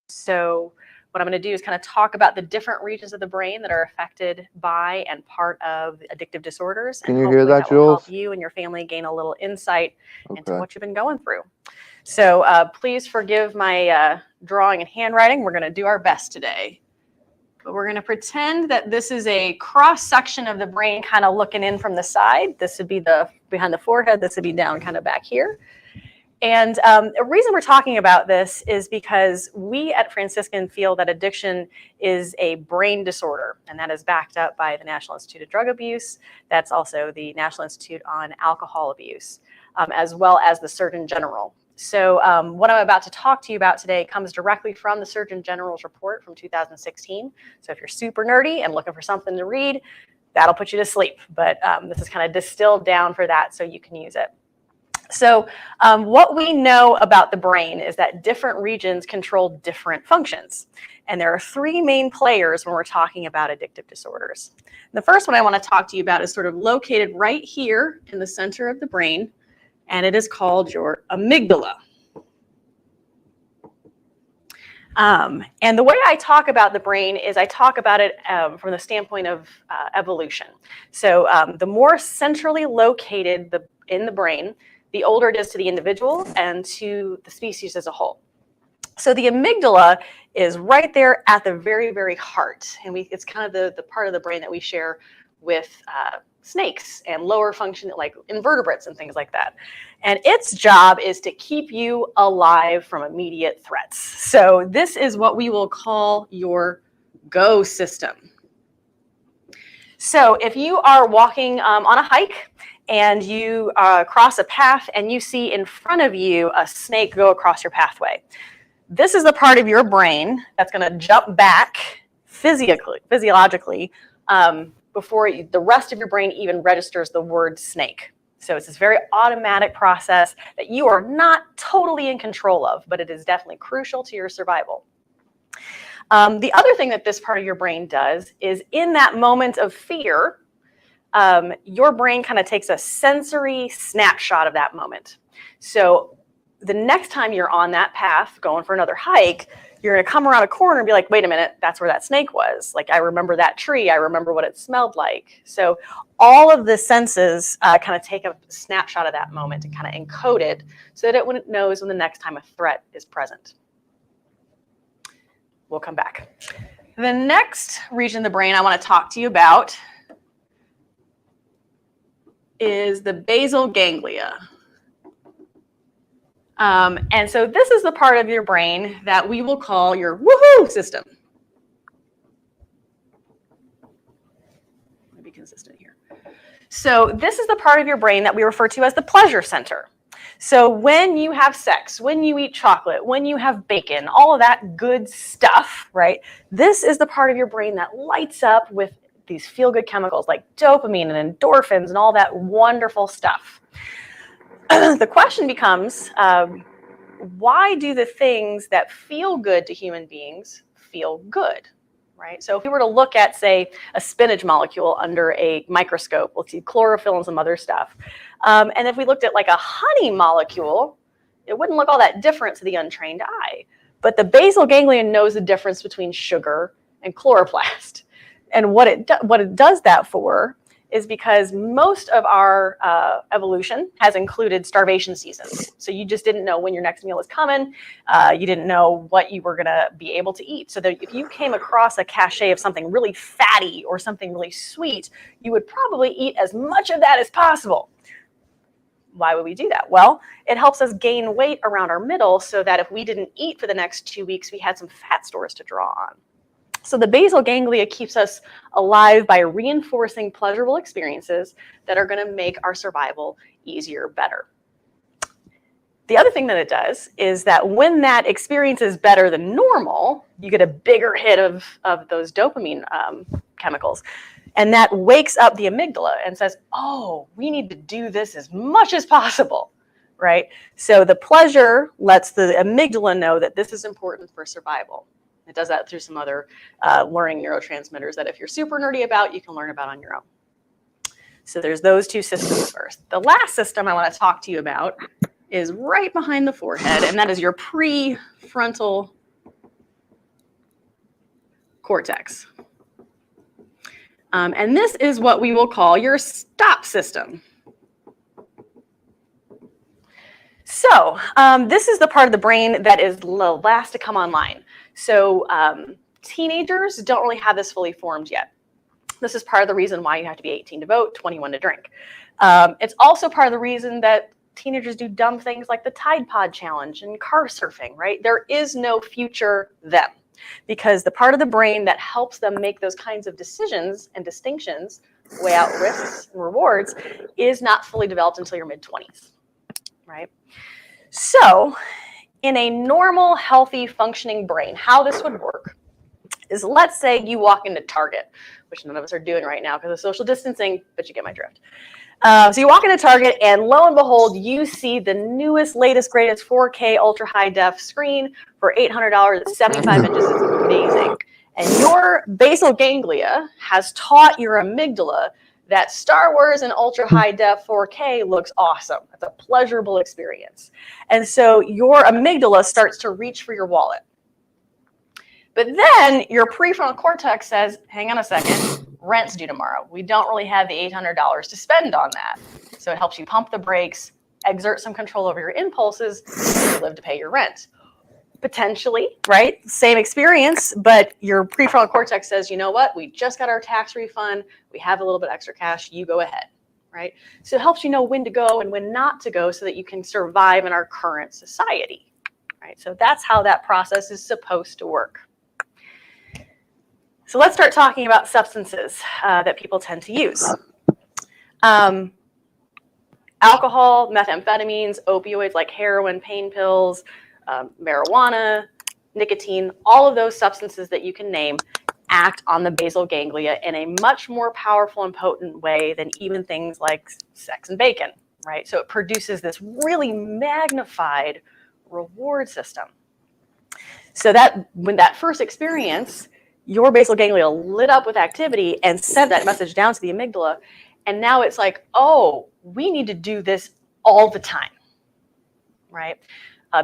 So what I'm going to do is kind of talk about the different regions of the brain that are affected by and part of addictive disorders. Can you hear that, will Jules? help you and your family gain a little insight into Okay. what you've been going through. So please forgive my drawing and handwriting. We're going to do our best today. But we're going to pretend that this is a cross section of the brain kind of looking in from the side. This would be the behind the forehead. This would be down kind of back here. And the reason we're talking about this is because we at Franciscan feel that addiction is a brain disorder, and that is backed up by the National Institute of Drug Abuse. That's also the National Institute on Alcohol Abuse, as well as the Surgeon General. So what I'm about to talk to you about today comes directly from the Surgeon General's report from 2016. So if you're super nerdy and looking for something to read, that'll put you to sleep. But this is kind of distilled down for that so you can use it. So what we know about the brain is that different regions control different functions. And there are 3 main players when we're talking about addictive disorders. The first one I want to talk to you about is sort of located right here in the center of the brain, and it is called your amygdala. And the way I talk about the brain is I talk about it from the standpoint of evolution. So the more centrally located in the brain, the older it is to the individual and to the species as a whole. So the amygdala is right there at the very, very heart. And it's kind of the part of the brain that we share with snakes and lower function, like invertebrates and things like that. And its job is to keep you alive from immediate threats. So this is what we will call your go system. So if you are walking on a hike and you cross a path and you see in front of you a snake go across your pathway, this is the part of your brain that's going to jump back physiologically before the rest of your brain even registers the word snake. So it's this very automatic process that you are not totally in control of, but it is definitely crucial to your survival. The other thing that this part of your brain does is in that moment of fear, your brain kind of takes a sensory snapshot of that moment. So the next time you're on that path going for another hike, you're going to come around a corner and be like, wait a minute, that's where that snake was. Like, I remember that tree. I remember what it smelled like. So all of the senses kind of take a snapshot of that moment and kind of encode it so that it knows when the next time a threat is present. We'll come back. The next region of the brain I want to talk to you about is the basal ganglia. And so this is the part of your brain that we will call your woohoo system. Let me be consistent here. So this is the part of your brain that we refer to as the pleasure center. So when you have sex, when you eat chocolate, when you have bacon, all of that good stuff, right? This is the part of your brain that lights up with these feel-good chemicals like dopamine and endorphins and all that wonderful stuff. The question becomes, why do the things that feel good to human beings feel good, right? So if we were to look at, say, a spinach molecule under a microscope, we'll see chlorophyll and some other stuff. And if we looked at like a honey molecule, it wouldn't look all that different to the untrained eye. But the basal ganglion knows the difference between sugar and chloroplast. And what it does that for is because most of our evolution has included starvation seasons. So you just didn't know when your next meal was coming. You didn't know what you were going to be able to eat. So that if you came across a cachet of something really fatty or something really sweet, you would probably eat as much of that as possible. Why would we do that? Well, it helps us gain weight around our middle so that if we didn't eat for the next 2 weeks, we had some fat stores to draw on. So the basal ganglia keeps us alive by reinforcing pleasurable experiences that are going to make our survival easier, better. The other thing that it does is that when that experience is better than normal, you get a bigger hit of those dopamine chemicals. And that wakes up the amygdala and says, oh, we need to do this as much as possible, right? So the pleasure lets the amygdala know that this is important for survival. It does that through some other learning neurotransmitters that if you're super nerdy about, you can learn about on your own. So there's those two systems first. The last system I want to talk to you about is right behind the forehead, and that is your prefrontal cortex. And this is what we will call your stop system. So this is the part of the brain that is the last to come online. So teenagers don't really have this fully formed yet. This is part of the reason why you have to be 18 to vote, 21 to drink. It's also part of the reason that teenagers do dumb things like the Tide Pod challenge and car surfing, right? There is no future them because the part of the brain that helps them make those kinds of decisions and distinctions, weigh out risks and rewards, is not fully developed until your mid-20s, right? So in a normal, healthy, functioning brain, how this would work is, let's say you walk into Target, which none of us are doing right now because of social distancing, but you get my drift. So you walk into Target and lo and behold, you see the newest, latest, greatest 4K ultra high def screen for $800 at 75 inches. It's amazing. And your basal ganglia has taught your amygdala that Star Wars in ultra high def 4K looks awesome. It's a pleasurable experience. And so your amygdala starts to reach for your wallet. But then your prefrontal cortex says, hang on a second, rent's due tomorrow. We don't really have the $800 to spend on that. So it helps you pump the brakes, exert some control over your impulses, and live to pay your rent. Potentially, right? Same experience, but your prefrontal cortex says, you know what? We just got our tax refund. We have a little bit extra cash. You go ahead, right? So it helps you know when to go and when not to go so that you can survive in our current society, right? So that's how that process is supposed to work. So let's start talking about substances that people tend to use. Alcohol, methamphetamines, opioids like heroin, pain pills, marijuana, nicotine, all of those substances that you can name act on the basal ganglia in a much more powerful and potent way than even things like sex and bacon, right? So it produces this really magnified reward system. So that when that first experience, your basal ganglia lit up with activity and sent that message down to the amygdala. And now it's like, oh, we need to do this all the time, right?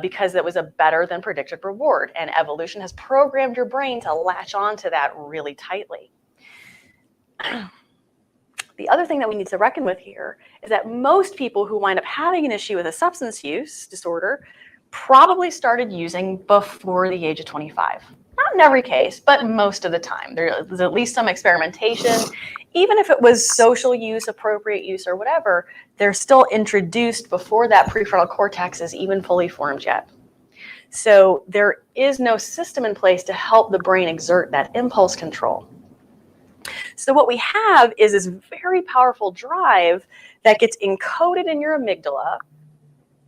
because it was a better than predicted reward. And evolution has programmed your brain to latch onto that really tightly. The other thing that we need to reckon with here is that most people who wind up having an issue with a substance use disorder probably started using before the age of 25. Not in every case, but most of the time. There's at least some experimentation. Even if it was social use, appropriate use, or whatever, they're still introduced before that prefrontal cortex is even fully formed yet. So there is no system in place to help the brain exert that impulse control. So what we have is this very powerful drive that gets encoded in your amygdala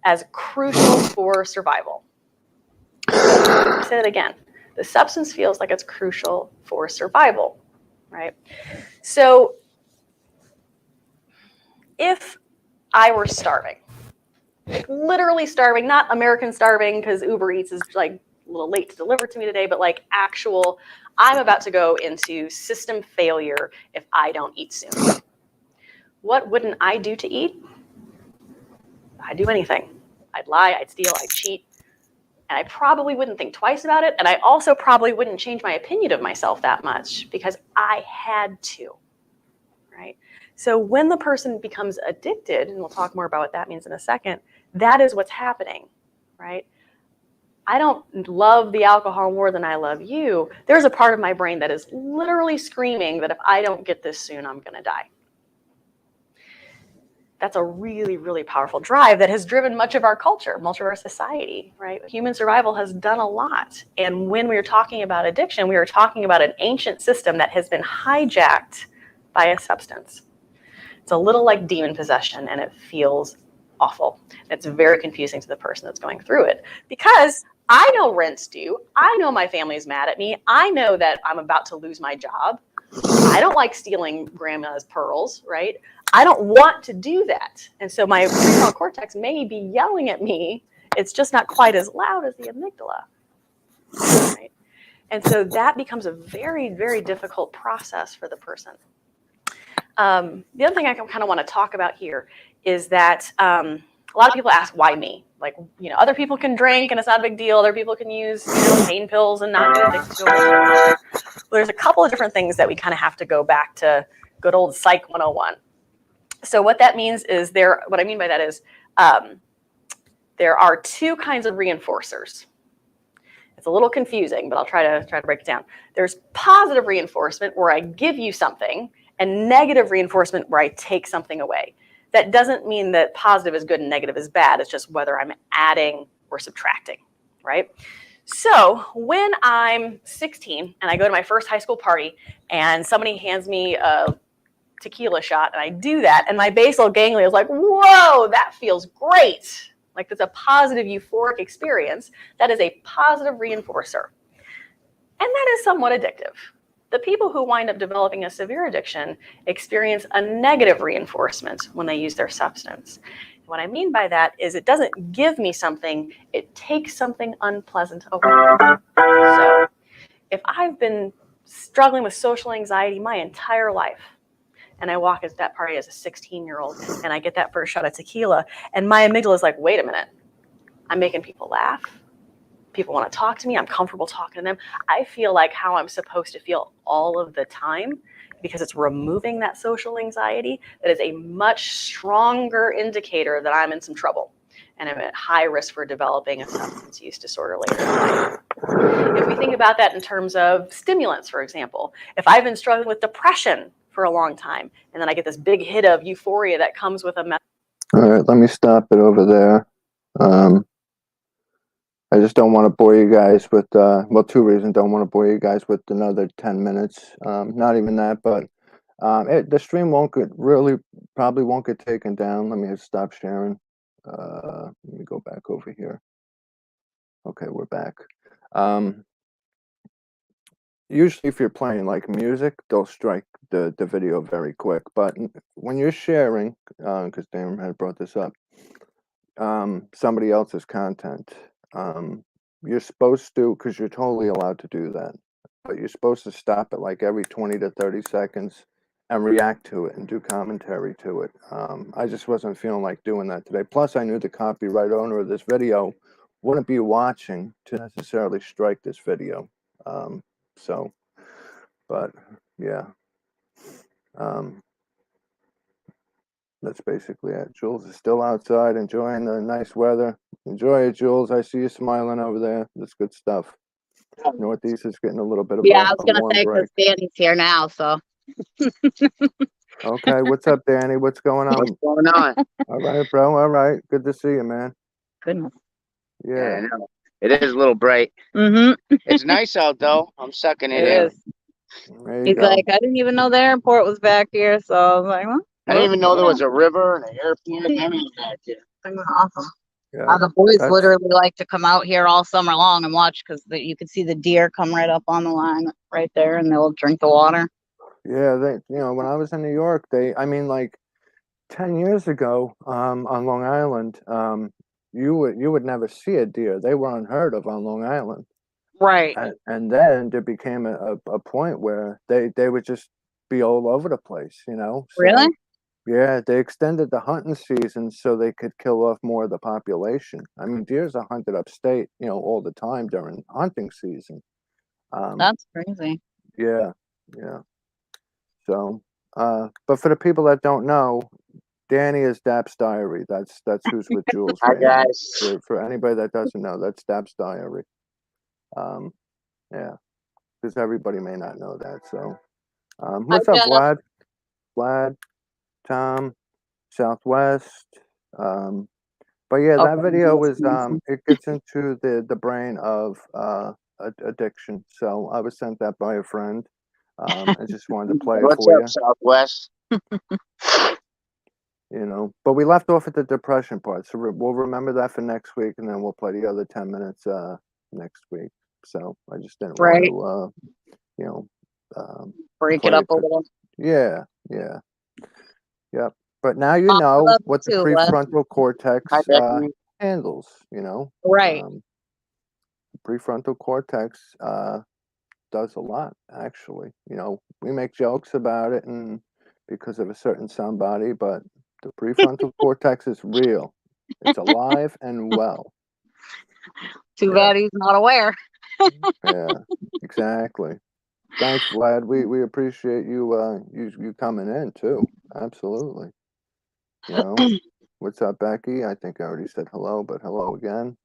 as crucial for survival. I'll say that again. The substance feels like it's crucial for survival, right? So if I were starving, like literally starving, not American starving because Uber Eats is like a little late to deliver to me today, but like actual, I'm about to go into system failure if I don't eat soon. What wouldn't I do to eat? I'd do anything. I'd lie, I'd steal, I'd cheat. And I probably wouldn't think twice about it. And I also probably wouldn't change my opinion of myself that much because I had to, right? So when the person becomes addicted, and we'll talk more about what that means in a second, that is what's happening, right? I don't love the alcohol more than I love you. There's a part of my brain that is literally screaming that if I don't get this soon, I'm going to die. That's a really, really powerful drive that has driven much of our culture, much of our society, right? Human survival has done a lot. And when we were talking about addiction, we were talking about an ancient system that has been hijacked by a substance. It's a little like demon possession, and it feels awful. It's very confusing to the person that's going through it because I know rent's due. I know my family's mad at me. I know that I'm about to lose my job. I don't like stealing grandma's pearls, right? I don't want to do that. And so my prefrontal cortex may be yelling at me. It's just not quite as loud as the amygdala, right? And so that becomes a very, very difficult process for the person. The other thing I kind of want to talk about here is that a lot of people ask, why me? Like, you know, other people can drink and it's not a big deal. Other people can use, you know, pain pills and not get addicted to them. Well, there's a couple of different things that we kind of have to go back to good old Psych 101. So what that means is what I mean by that is there are two kinds of reinforcers. It's a little confusing, but I'll try to break it down. There's positive reinforcement where I give you something, and negative reinforcement where I take something away. That doesn't mean that positive is good and negative is bad. It's just whether I'm adding or subtracting, right? So when I'm 16 and I go to my first high school party and somebody hands me a tequila shot and I do that and my basal ganglia is like, whoa, that feels great. Like it's a positive euphoric experience. That is a positive reinforcer. And that is somewhat addictive. The people who wind up developing a severe addiction experience a negative reinforcement when they use their substance. What I mean by that is it doesn't give me something, it takes something unpleasant away. So if I've been struggling with social anxiety my entire life, and I walk at that party as a 16-year-old and I get that first shot of tequila, and my amygdala is like, wait a minute, I'm making people laugh. People want to talk to me. I'm comfortable talking to them. I feel like how I'm supposed to feel all of the time because it's removing that social anxiety. That is a much stronger indicator that I'm in some trouble and I'm at high risk for developing a substance use disorder later in life. If we think about that in terms of stimulants, for example, if I've been struggling with depression for a long time and then I get this big hit of euphoria that comes with a All right, let me stop it over there. I just don't want to bore you guys with, well, two reasons. Don't want to bore you guys with another 10 minutes. Not even that, but the stream probably won't get taken down. Let me just stop sharing. Let me go back over here. Okay, we're back. Usually if you're playing like music, they'll strike the video very quick. But when you're sharing, because Dan had brought this up, somebody else's content, you're supposed to, because you're totally allowed to do that, but you're supposed to stop it like every 20 to 30 seconds and react to it and do commentary to it. I just wasn't feeling like doing that today. Plus, I knew the copyright owner of this video wouldn't be watching to necessarily strike this video. So, but yeah, that's basically it. Julz is still outside enjoying the nice weather. Enjoy it, Julz. I see you smiling over there. That's good stuff. Northeast is getting a little bit of Yeah, I a was gonna warm say break. because Danny's here now, so. Okay, what's up, Danny? What's going on? What's going on? All right, bro. All right. Good to see you, man. Goodness. Yeah, Yeah. I know. It is a little bright. Mm-hmm. It's nice out though. I'm sucking it It in. is. There you He's go. like, I didn't even know the airport was back here, so I was like, well, I didn't even know there was a river and an airport and everything back here. thing was awesome. Yeah. The boys That's- literally like to come out here all summer long and watch because you can see the deer come right up on the line right there, and they'll drink the water. Yeah, when I was in New York, like 10 years ago, on Long Island, you would never see a deer. They were unheard of on Long Island. Right. And then there became a point where they would just be all over the place, So, Really? yeah, they extended the hunting season so they could kill off more of the population. I mean, deers are hunted upstate, all the time during hunting season. That's crazy. Yeah, yeah. So, but for the people that don't know, Danny is Dap's Diary. That's who's with Julz Hi right now. guys. For anybody that doesn't know, that's Dap's Diary. Yeah, because everybody may not know that. So, what's up, Jeff. Vlad? Vlad, Tom, Southwest. But yeah, that video was it gets into the brain of addiction. So I was sent that by a friend. I just wanted to play it What's for up, Southwest? But we left off at the depression part, so we'll remember that for next week, and then we'll play the other 10 minutes next week. So I just didn't Right. want to, Break play it up it a little. Yeah, yep. But now you I know love what the too, Les. prefrontal cortex Hi, Becky. handles. Right. Prefrontal cortex does a lot, actually. We make jokes about it and because of a certain somebody, but the prefrontal cortex is real. It's alive and well. Too bad he's not aware. Yeah, exactly. Thanks, Vlad. We appreciate you coming in too. Absolutely. What's up, Becky? I think I already said hello, but hello again.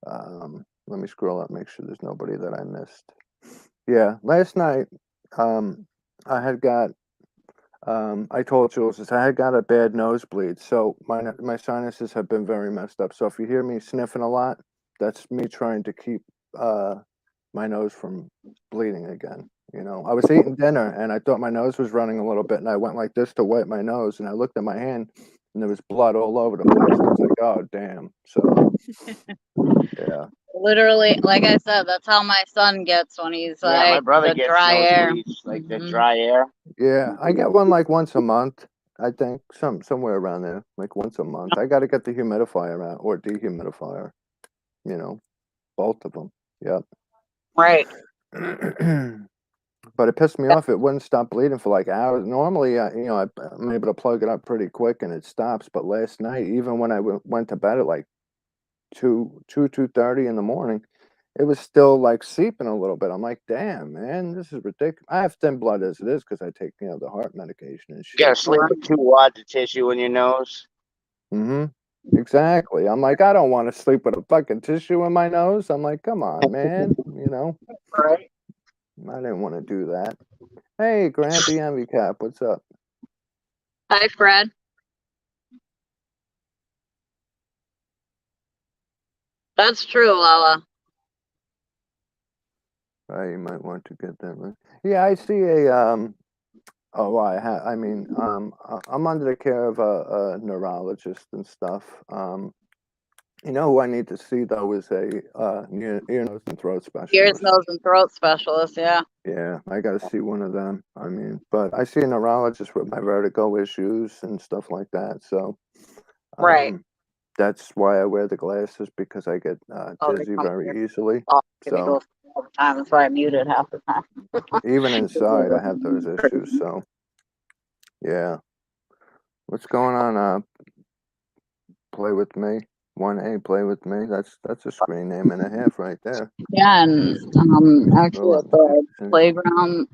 Let me scroll up, make sure there's nobody that I missed. Yeah, last night, I had got, I told Julz I had got a bad nosebleed, so my sinuses have been very messed up. So if you hear me sniffing a lot, that's me trying to keep my nose from bleeding again. I was eating dinner and I thought my nose was running a little bit, and I went like this to wipe my nose, and I looked at my hand, and there was blood all over the place. I was like, oh damn. So yeah. Literally, like I said, that's how my son gets when he's Yeah, my like brother the gets dry air. nosebleeds, like the Mhm. dry air. Yeah, I get one like once a month. I think somewhere around there, like once a month. I got to get the humidifier out or dehumidifier. Both of them. Yep. Right. But it pissed me off. It wouldn't stop bleeding for like hours. Normally, I'm able to plug it up pretty quick and it stops. But last night, even when I went to bed at like 2:30 in the morning, it was still like seeping a little bit. I'm like, damn, man, this is ridiculous. I have thin blood as it is because I take, the heart medication and You shit. gotta sleep with 2 wads of tissue in your nose. Mm-hmm. Exactly. I'm like, I don't want to sleep with a fucking tissue in my nose. I'm like, come on, man. Right. I didn't want to do that. Hey, Grampy Envy Cap, what's up? Hi, Fred. That's true, Lala. You might want to get that one. Yeah, I see a oh, I'm under the care of a neurologist and stuff. Who I need to see though is a ear, nose, and throat specialist. Ears, nose, and throat specialist. Yeah. Yeah, I got to see one of them. But I see a neurologist with my vertigo issues and stuff like that. So, Right. that's why I wear the glasses, because I get dizzy very easily. So All the time. That's why I muted half the time. even inside, I have those issues. So, yeah. What's going on? Play with me. 1A, play with me. That's a screen name and a half right there. Yeah, and actually Hold at on. the playground,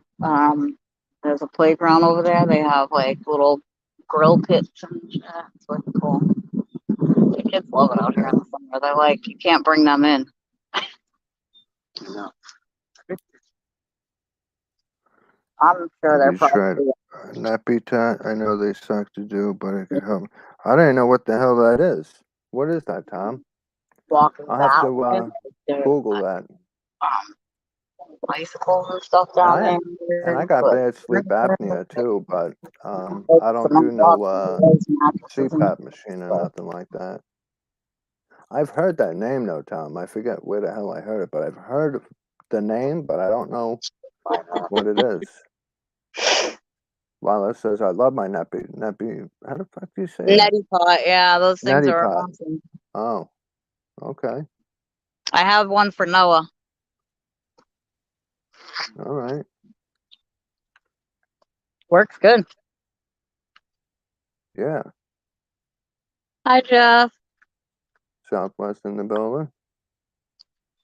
there's a playground over there. They have like little grill pits and shit. It's really cool. The kids love it out here in the summer. They're like, you can't bring them in. I'm sure they're Have you tried probably. nappy tat? I know they suck to do, but it could help. I don't even know what the hell that is. What is that, Tom? Walking I'll have that to way. There's Google that. bicycles and stuff down there. And I got but bad sleep apnea too, but I don't some do no mattresses and CPAP machine or nothing like that. I've heard that name though, Tom. I forget where the hell I heard it, but I've heard the name, but I don't know what it is. Lala says, I love my nappy. How the fuck do you say that? neti pot. Yeah, those things Neti are pot. awesome. Oh, okay. I have one for Noah. All right. Works good. Yeah. Hi, Jeff. Southwest in the building.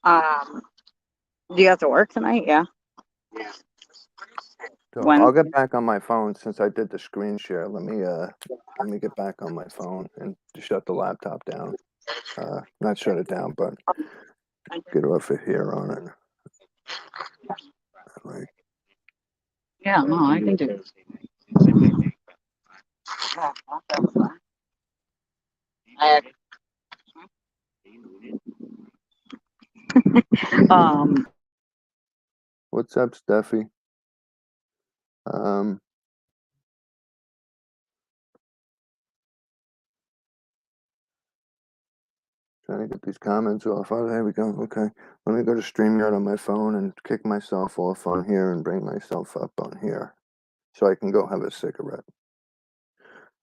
Do you have to work tonight? Yeah. So When? I'll get back on my phone since I did the screen share. Let me get back on my phone and shut the laptop down. Not shut it down, but get off of here on it. Like, Yeah, no, I can do it. what's up, Steffi? Trying to get these comments off. Oh, there we go. Okay. Let me go to StreamYard on my phone and kick myself off on here and bring myself up on here so I can go have a cigarette.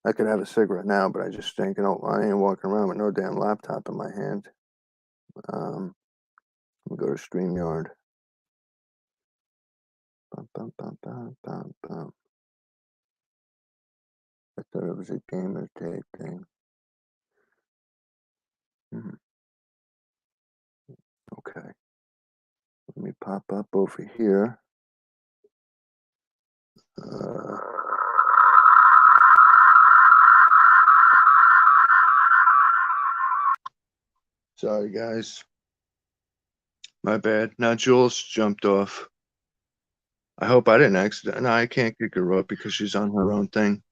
I could have a cigarette now, but I just think, I ain't walking around with no damn laptop in my hand. We'll go to StreamYard. Bum, bum, bum, bum, bum, bum. I thought it was a gamer tape thing. Okay. Let me pop up over here. Sorry, guys. My bad. Now Jules jumped off. I hope I didn't accident. No, I can't kick her up because she's on her own thing.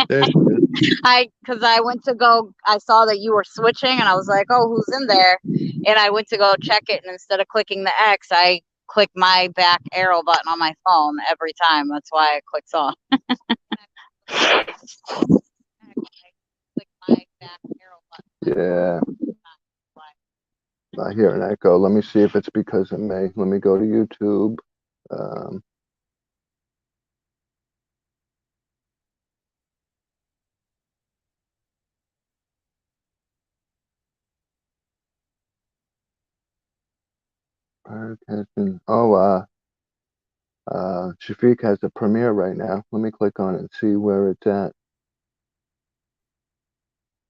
There she is. Because I went to go, I saw that you were switching, and I was like, oh, who's in there? And I went to go check it, and instead of clicking the X, I click my back arrow button on my phone every time. That's why it clicks on. Yeah. I hear an echo. Let me see if it's because of me. Let me go to YouTube. Shafiq has a premiere right now. Let me click on it and see where it's at.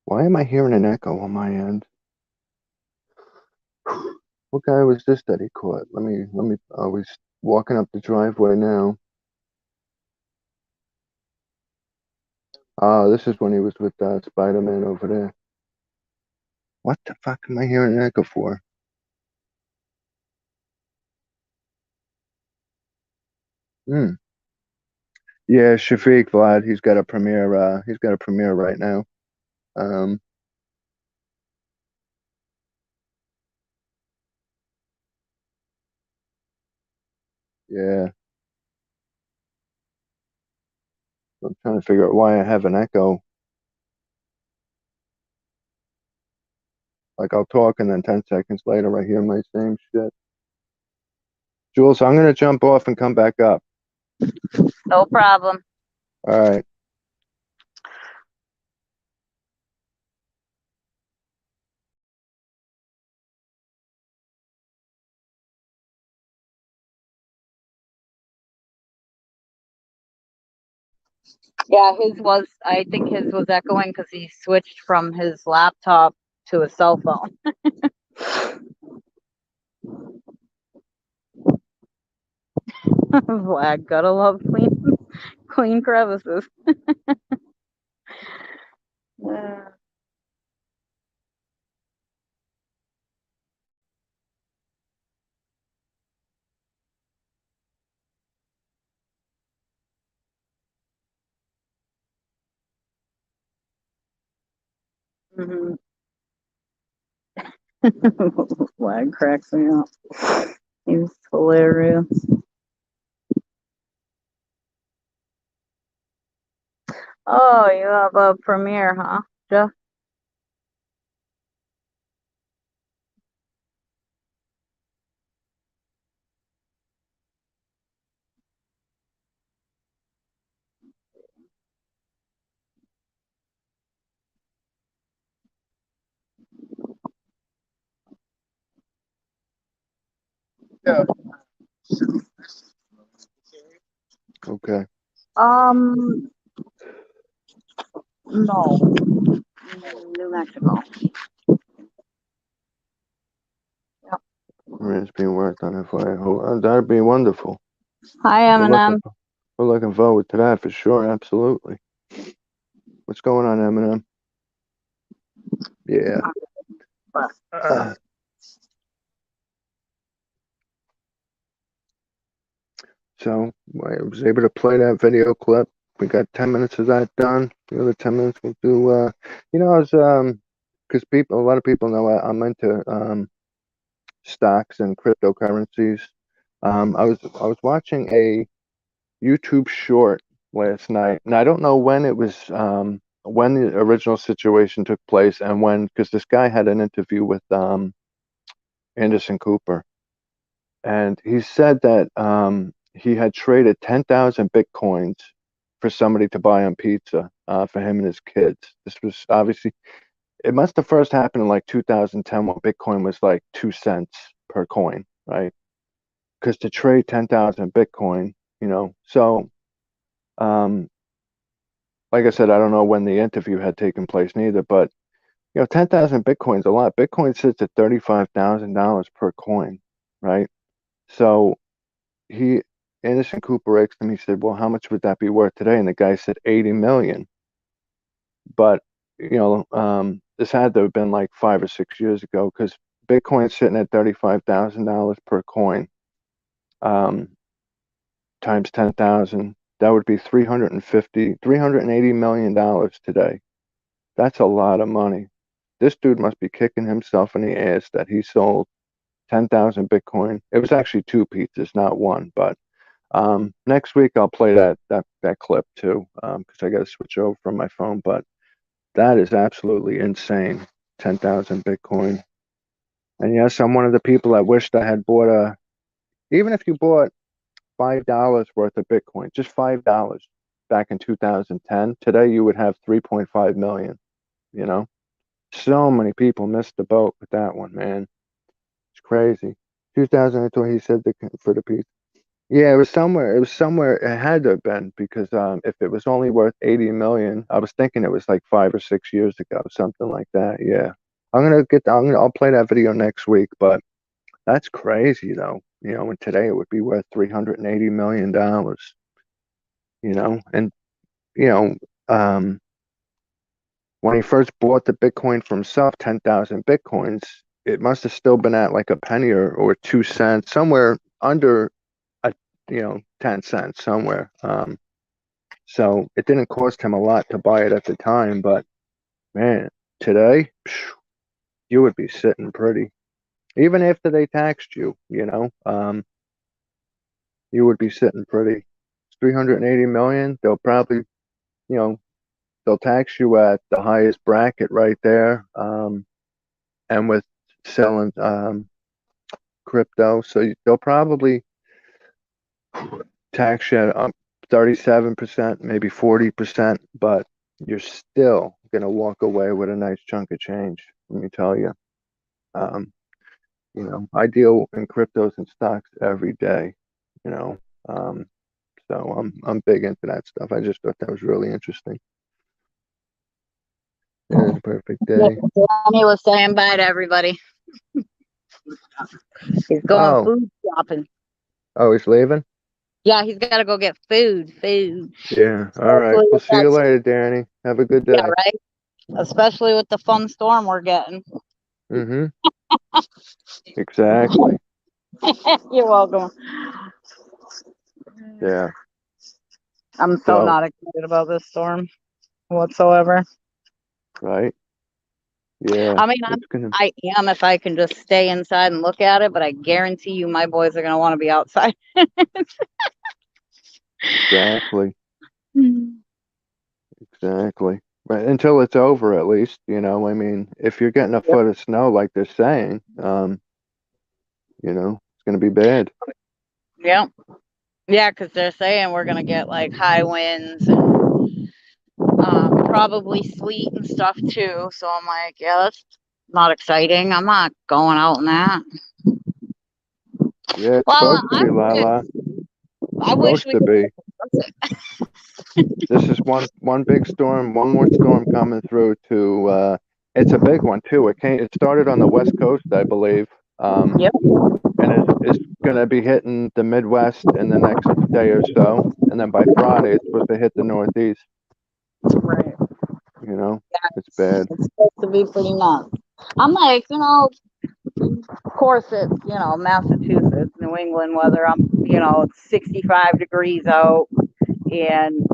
Why am I hearing an echo on my end? What guy was this that he caught? Oh, he's walking up the driveway now. Oh, this is when he was with Spider-Man over there. What the fuck am I hearing an echo for? Yeah, Shafiq Vlad, he's got a premiere. He's got a premiere right now. Yeah. I'm trying to figure out why I have an echo. Like I'll talk and then 10 seconds later I hear my same shit. Jules, I'm gonna jump off and come back up. No problem. All right. Yeah, I think his was echoing because he switched from his laptop to a cell phone. Vlad, gotta love clean crevices. Yeah. Mhm. Vlad cracks me up. He's hilarious. Oh, you have a premiere, huh, Jeff? Yeah. Okay. No, New Mexico. It's being worked on F.Y. That'd be wonderful. Hi, We're Eminem. looking forward to that for sure. Absolutely. What's going on, Eminem? Yeah. So I was able to play that video clip. We got 10 minutes of that done. The other 10 minutes we'll do, I was, because a lot of people know I'm into stocks and cryptocurrencies. I was watching a YouTube short last night, and I don't know when it was, when the original situation took place, and because this guy had an interview with Anderson Cooper, and he said that he had traded 10,000 bitcoins for somebody to buy him pizza for him and his kids. This was obviously, it must have first happened in like 2010 when Bitcoin was like 2 cents per coin, right? Because to trade 10,000 Bitcoin, so um, like I said, I don't know when the interview had taken place neither, but 10,000 Bitcoin's a lot. Bitcoin sits at $35,000 per coin, right? So he Anderson Cooper asked him, he said, well, how much would that be worth today? And the guy said 80 million. But this had to have been like 5 or 6 years ago, because Bitcoin's sitting at $35,000 per coin, times 10,000. That would be $380 million today. That's a lot of money. This dude must be kicking himself in the ass that he sold 10,000 Bitcoin. It was actually two pizzas, not one. But next week I'll play that clip too, because I got to switch over from my phone. But that is absolutely insane. 10,000 Bitcoin. And yes, I'm one of the people that wished I had bought even if you bought $5 worth of Bitcoin, just $5 back in 2010, today you would have 3.5 million, you know? So many people missed the boat with that one, man. It's crazy. 2020, he said for the piece. Yeah, it was somewhere. It was somewhere. It had to have been, because if it was only worth 80 million, I was thinking it was like 5 or 6 years ago, something like that. Yeah, I'll play that video next week. But that's crazy, though. And today it would be worth $380 million. And you know, when he first bought the Bitcoin for himself, 10,000 Bitcoins, it must have still been at like a penny or 2 cents, somewhere under 10 cents somewhere. So it didn't cost him a lot to buy it at the time, but man, today you would be sitting pretty. Even after they taxed you, you would be sitting pretty. 380 million, they'll probably, you know, they'll tax you at the highest bracket right there. And with selling crypto, so they'll probably tax you at 37%, maybe 40%, but you're still gonna walk away with a nice chunk of change. Let me tell you. Um, I deal in cryptos and stocks every day. You know, um, so I'm big into that stuff. I just thought that was really interesting. It was a perfect Yeah, day. Danny was saying bye to everybody. He's going Oh, food shopping. oh, he's leaving? Yeah, he's got to go get food. Yeah. All right. Especially We'll with see that, you later, Danny. Have a good yeah, day. right. Especially with the fun storm we're getting. Mm-hmm. Exactly. You're welcome. Yeah. I'm so So, not excited about this storm whatsoever. right. Yeah. I mean, It's gonna I am if I can just stay inside and look at it, but I guarantee you my boys are going to want to be outside. exactly. Exactly. Right. Until it's over, at least, you know. I mean, if you're getting a Yep. foot of snow like they're saying, you know, it's gonna be bad. Yep. Yeah, because they're saying we're going to get like high winds and probably sleet and stuff too. So I'm like, yeah, that's not exciting. I'm not going out in that. Yeah, it's Well, supposed to be, Lala. I wish Supposed we to be. could. This is one big storm, one more storm coming through to it's a big one too. It started on the West Coast, I believe. Yep. And it's gonna be hitting the Midwest in the next day or so. And then by Friday it's supposed to hit the Northeast. Right. You know? Yeah, It's bad. it's supposed to be pretty nuts. I'm like, of course it's, Massachusetts, New England weather. It's 65 degrees out and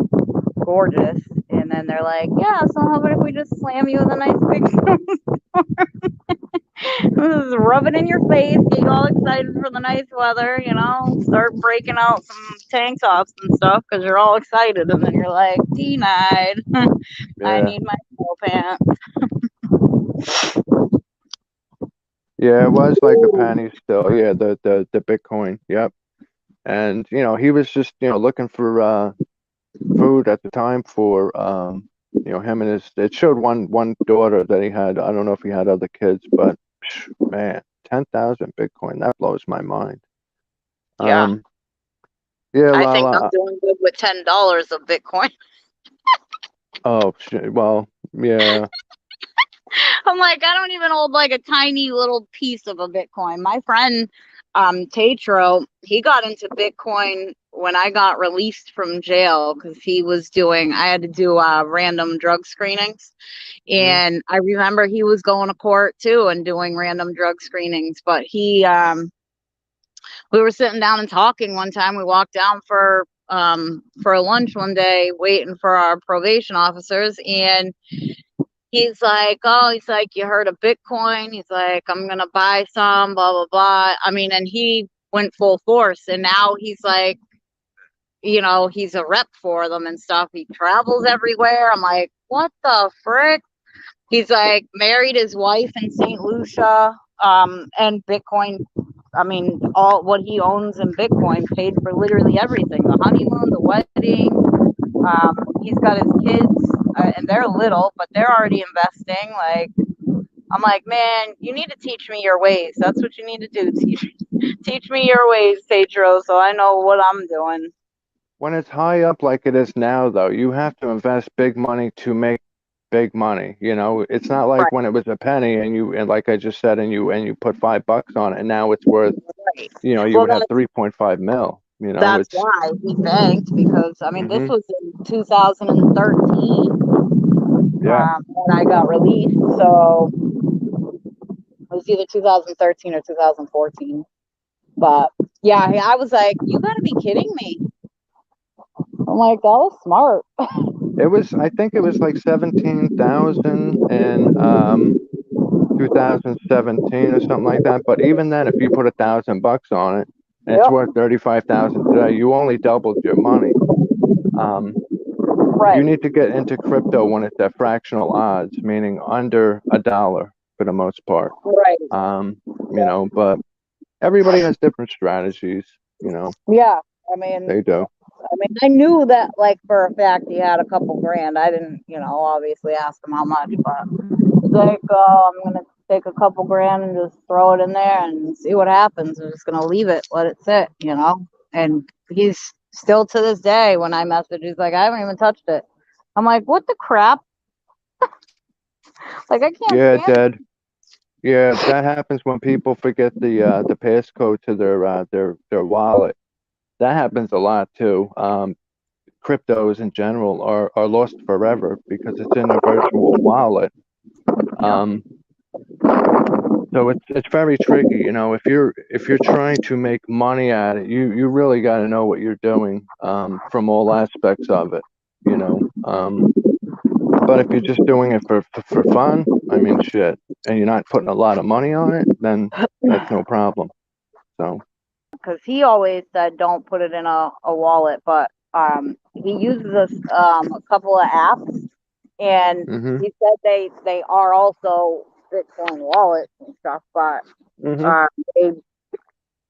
gorgeous. And then they're like, yeah, so how about if we just slam you with a nice big this is rubbing in your face, get you all excited for the nice weather, start breaking out some tank tops and stuff because you're all excited. And then you're like, denied. I Yeah. need my snow pants. Yeah, it was like a penny still. Yeah, the Bitcoin. Yep. And he was just, looking for food at the time for him and it showed one daughter that he had. I don't know if he had other kids, but man, 10,000 Bitcoin, that blows my mind. Yeah. Yeah, I think I'm Lala. doing good with $10 of Bitcoin. Oh shit. Well, yeah. I'm like, I don't even hold like a tiny little piece of a Bitcoin. My friend, Tatro, he got into Bitcoin when I got released from jail because I had to do random drug screenings. And I remember he was going to court too and doing random drug screenings. But we were sitting down and talking one time. We walked down for a lunch one day, waiting for our probation officers, and he's like, you heard of Bitcoin? He's like, I'm gonna buy some, blah blah blah. I mean, and he went full force, and now he's like, he's a rep for them and stuff. He travels everywhere. I'm like, what the frick? He's like married his wife in St. Lucia, and Bitcoin. I mean, all what he owns in Bitcoin paid for literally everything: the honeymoon, the wedding. He's got his kids, and they're little, but they're already investing. Like, I'm like, man, you need to teach me your ways. That's what you need to do. Teach me your ways, Pedro, so I know what I'm doing. When it's high up like it is now, though, you have to invest big money to make big money. It's not like Right. when it was a penny and like I just said, and you put $5 on it, and now it's worth, Right. you Well, would have 3.5 mil. that's It's why he banked, because I mean, this hmm was in 2013 yeah. when I got released. So it was either 2013 or 2014. But yeah, I was like, you gotta be kidding me. I'm like, that was smart. I think it was like 17,000 in 2017 or something like that. But even then, if you put $1,000 on it, and it's Yep. worth 35,000 today, you only doubled your money. Right. You need to get into crypto when it's at fractional odds, meaning under $1 for the most part. Right. But everybody has different strategies, Yeah. I mean, they do. I knew that, like, for a fact he had a couple grand. I didn't, obviously ask him how much, but he's like, oh, I'm going to take a couple grand and just throw it in there and see what happens. I'm just going to leave it, let it sit, And he's still to this day, when I message, he's like, I haven't even touched it. I'm like, what the crap? Like I can't Yeah, stand. Dad. Yeah, that happens when people forget the passcode to their wallet. That happens a lot too. Cryptos in general are lost forever because it's in a virtual wallet. Um, so it's very tricky, you know, if you're trying to make money at it, you really got to know what you're doing from all aspects of it, you know. But if you're just doing it for fun, I mean, shit, and you're not putting a lot of money on it, then that's no problem. So, Because he always said don't put it in a wallet, but he uses a couple of apps, and hmm he said they are also Bitcoin wallets and stuff, but hmm they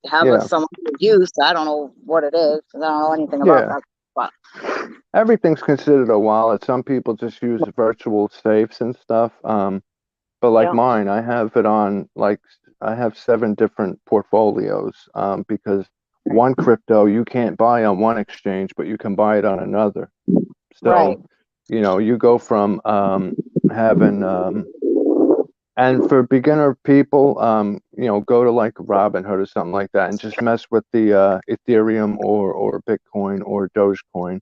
have yeah, some use. I don't know what it is 'cause I don't know anything about yeah. that. But Everything's considered a wallet. Some people just use virtual safes and stuff. But like yeah, mine, I have it on like I have 7 different portfolios. Because one crypto you can't buy on one exchange, but you can buy it on another. right, So, you know, you go from having and for beginner people, you know, go to like Robinhood or something like that and just mess with the Ethereum or Bitcoin or Dogecoin.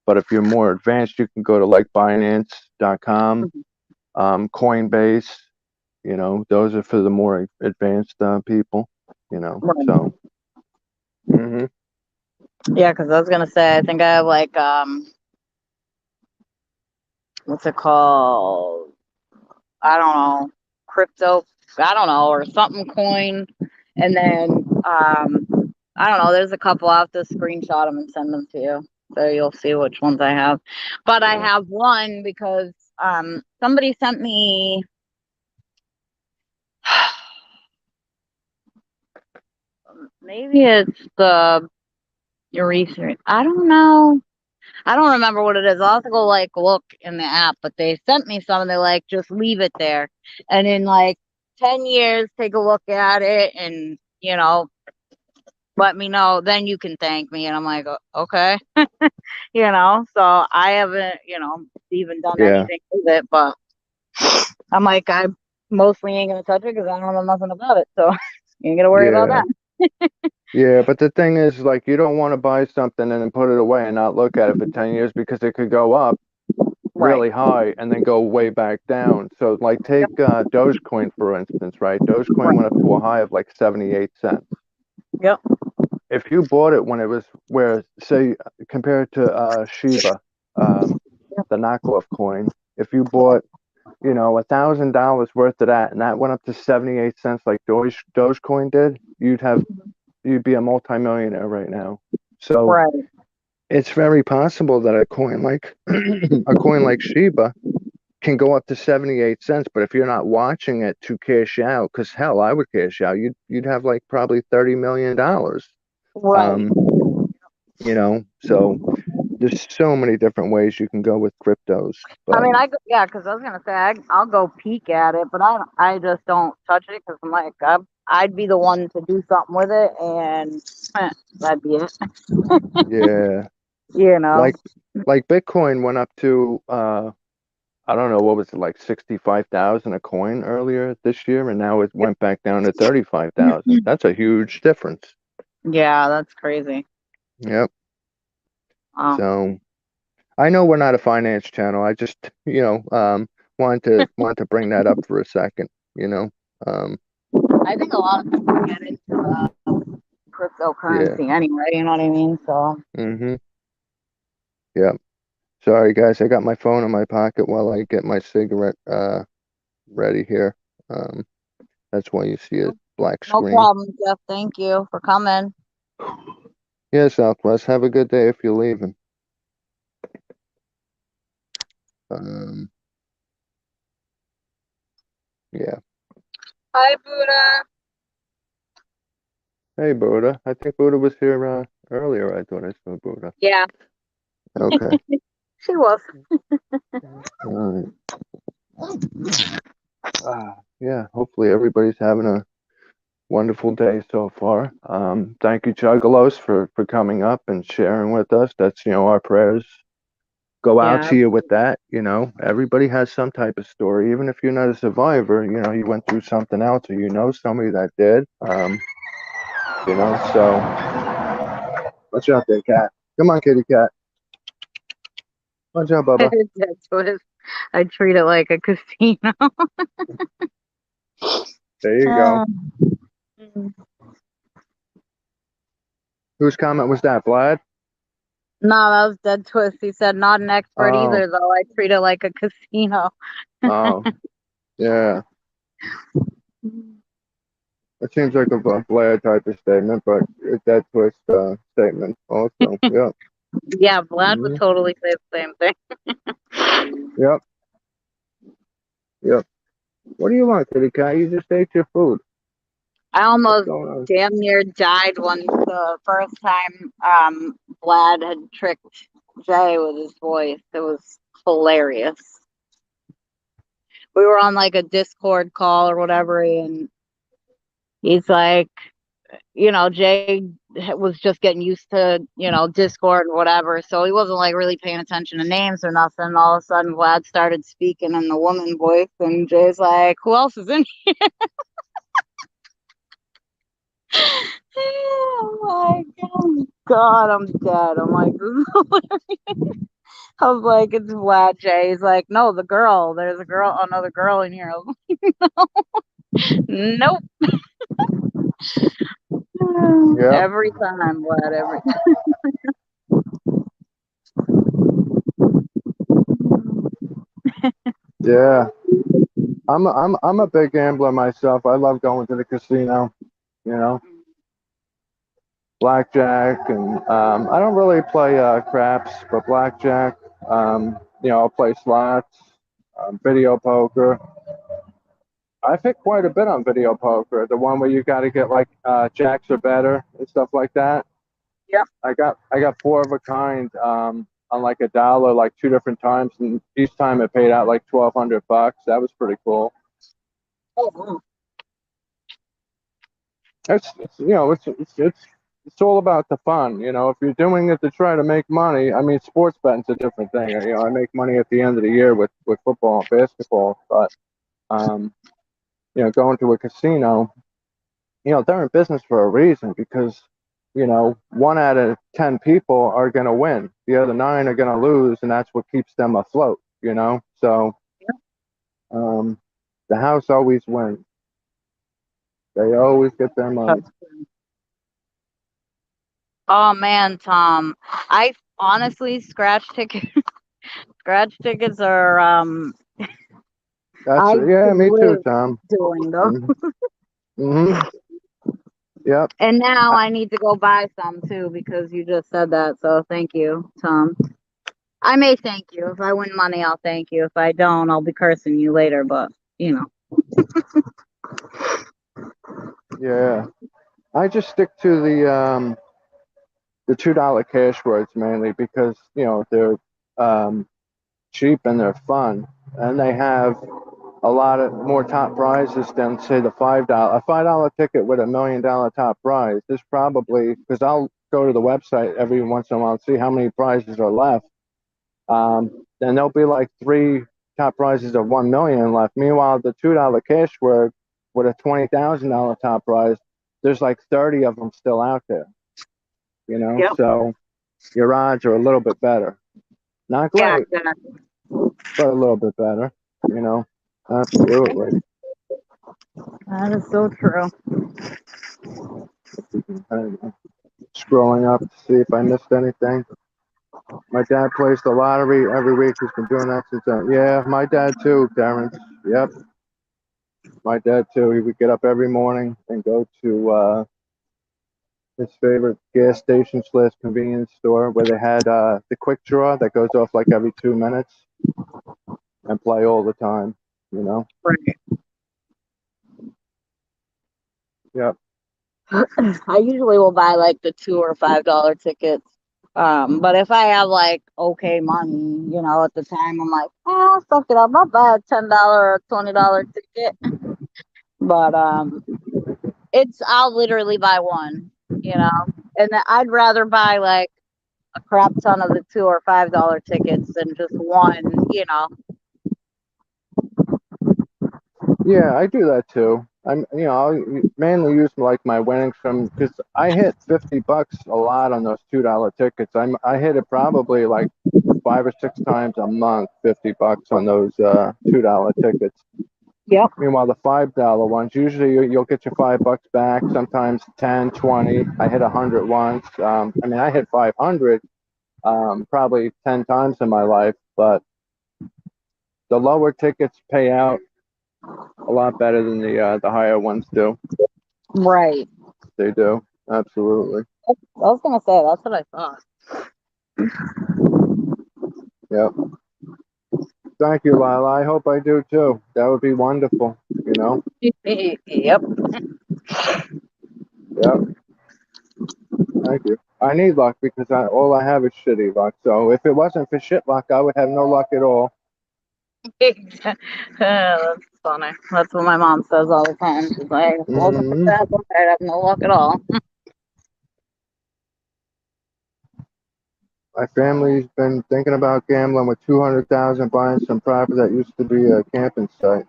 But if you're more advanced, you can go to like Binance.com, Coinbase. You know, those are for the more advanced people. You know, right. so hmm Yeah, because I was gonna say I think I have like what's it called? I don't know, crypto. I don't know, or something coin, and then I don't know. There's a couple. I'll have to screenshot them and send them to you, so you'll see which ones I have. But I yeah, have one because somebody sent me. Maybe it's the urethra. I don't know. I don't remember what it is. I'll have to go like look in the app, but they sent me some and they're like, just leave it there. And in like 10 years, take a look at it and, let me know. Then you can thank me. And I'm like, okay, so I haven't, even done yeah, anything with it, but I'm like, I mostly ain't going to touch it because I don't know nothing about it. So you ain't going to worry about yeah. that. Yeah, but the thing is, like, you don't want to buy something and then put it away and not look at it for 10 years because it could go up Right. really high and then go way back down. So, like, take Dogecoin, for instance, right? Dogecoin went up to a high of like 78 cents. Yep. If you bought it when it was where, say, compared to Shiba, the knockoff coin, if you bought, you know, $1,000 worth of that and that went up to 78 cents like Dogecoin did, you'd be a multimillionaire right now. So Right. it's very possible that a coin like a coin like Shiba can go up to 78 cents, but if you're not watching it to cash out, because hell, I would cash out, you'd have like probably $30 million. Right. Um, you know, so there's so many different ways you can go with cryptos. I But mean, yeah, because I was gonna say I'll go peek at it, but I just don't touch it because I'm like I'd be the one to do something with it, and that'd be it. yeah, You know, like like Bitcoin went up to I don't know what was it like 65,000 a coin earlier this year, and now it went back down to 35,000. That's a huge difference. yeah, that's crazy. Yep. Oh, So I know we're not a finance channel. I just, wanted to bring that up for a second, you know. Um, I think a lot of people get into yeah. cryptocurrency anyway. You know what I mean? So Mm-hmm. Yep. Sorry guys, I got my phone in my pocket while I get my cigarette ready here. Um, that's why you see a black no screen. problem, Jeff. Thank you for coming. Yeah, Southwest. Have a good day if you're leaving. Um, yeah. Hi, Buddha. Hey, Buddha. I think Buddha was here earlier. I thought I saw Buddha. Yeah, Okay. she was. All right. Yeah, hopefully everybody's having a wonderful day so far. Thank you, Juggalos, for coming up and sharing with us. That's, our prayers go out Yeah. to you with that. You know, everybody has some type of story, even if you're not a survivor. You know, you went through something else, or you know somebody that did. You know, so watch out there, cat. Come on, kitty cat. Watch out, Bubba. That's what I treat it like a casino. There you go. Whose comment was that, Vlad? No, that was Dead Twist. He said, not an expert Oh, either, though. I treat it like a casino. oh, yeah. It seems like a Vlad type of statement, but it's that twist statement also. Yeah. Yeah, Vlad would Mhm. totally say the same thing. Yep. Yep. What do you want, kitty cat? You just ate your food. I What's almost going on? damn near died when the first time Vlad had tricked Jay with his voice. It was hilarious. We were on like a Discord call or whatever, and he's like, you know, Jay was just getting used to, you know, Discord and whatever, so he wasn't like really paying attention to names or nothing. All of a sudden, Vlad started speaking in the woman voice, and Jay's like, "Who else is in here?" I'm like, oh God, I'm dead. I'm like, this is hilarious. I was like, it's Vlad. Jay. He's like, no, the girl. There's a girl, another girl in here. I was like, nope. Yep. Every time, Vlad. Every Yeah. I'm a big gambler myself. I love going to the casino. You know, blackjack, and I don't really play craps, but blackjack. You know, I'll play slots, video poker. I've hit quite a bit on video poker. The one where you got to get like jacks or better and stuff like that. Yep. I got four of a kind on like a dollar, like two different times, and each time it paid out like $1,200. That was pretty cool. Oh, It's you know it's all about the fun. You know, if you're doing it to try to make money, I mean, sports betting's a different thing. You know, I make money at the end of the year with football and basketball, but you know, going to a casino, you know, they're in business for a reason because, you know, 1 out of 10 people are going to win. The other 9 are going to lose, and that's what keeps them afloat, you know? So the house always wins. They always get their money. oh man, Tom. I honestly scratch tickets. Scratch tickets are That's, I yeah, could me too, live Tom. doing those. Mm-hmm. Yep. And now I need to go buy some too because you just said that. So thank you, Tom. I may thank you. If I win money, I'll thank you. If I don't, I'll be cursing you later. But you know. Yeah. I just stick to the $2 cash words mainly because, you know, they're cheap and they're fun, and they have a lot of more top prizes than say the $5 ticket with $1 million top prize. There's probably, because I'll go to the website every once in a while and see how many prizes are left. Then there'll be like 3 top prizes of 1 million left. Meanwhile, the $2 cash word with a $20,000 top prize, there's like 30 of them still out there. You know, Yep. so your odds are a little bit better. Not Yeah. great, but a little bit better. You know, absolutely. That is so true. Scrolling up to see if I missed anything. My dad plays the lottery every week. He's been doing that since yeah, my dad too, Terrence. Yep. My dad too. He would get up every morning and go to his favorite gas station slash convenience store where they had the quick draw that goes off like every 2 minutes and play all the time, you know? Right. Yep. I usually will buy like the $2 or $5 tickets. But if I have like okay money, you know, at the time, I'm like, oh, suck it up. I'll buy a $10 or $20 ticket. But I'll literally buy one, you know, and I'd rather buy like a crap ton of the $2 or $5 tickets than just one, you know. Yeah, I do that too. I'll mainly use like my winnings from, because I hit $50 a lot on those $2 tickets. I hit it probably like 5 or 6 times a month, $50 on those $2 tickets. Yep. Meanwhile, the $5 ones, usually you'll get your $5 back, sometimes 10, 20. I hit 100 once. I hit 500 probably 10 times in my life, but the lower tickets pay out a lot better than the higher ones do. Right. They do. Absolutely. I was gonna say that's what I thought. Yep. Thank you, Lila. I hope I do too. That would be wonderful, you know? Yep. Yep. Thank you. I need luck because all I have is shitty luck. So if it wasn't for shit luck, I would have no luck at all. That's funny. That's what my mom says all the time. She's like, if it wasn't for bad luck, I'd have no luck at all. My family's been thinking about gambling with 200,000, buying some property that used to be a camping site.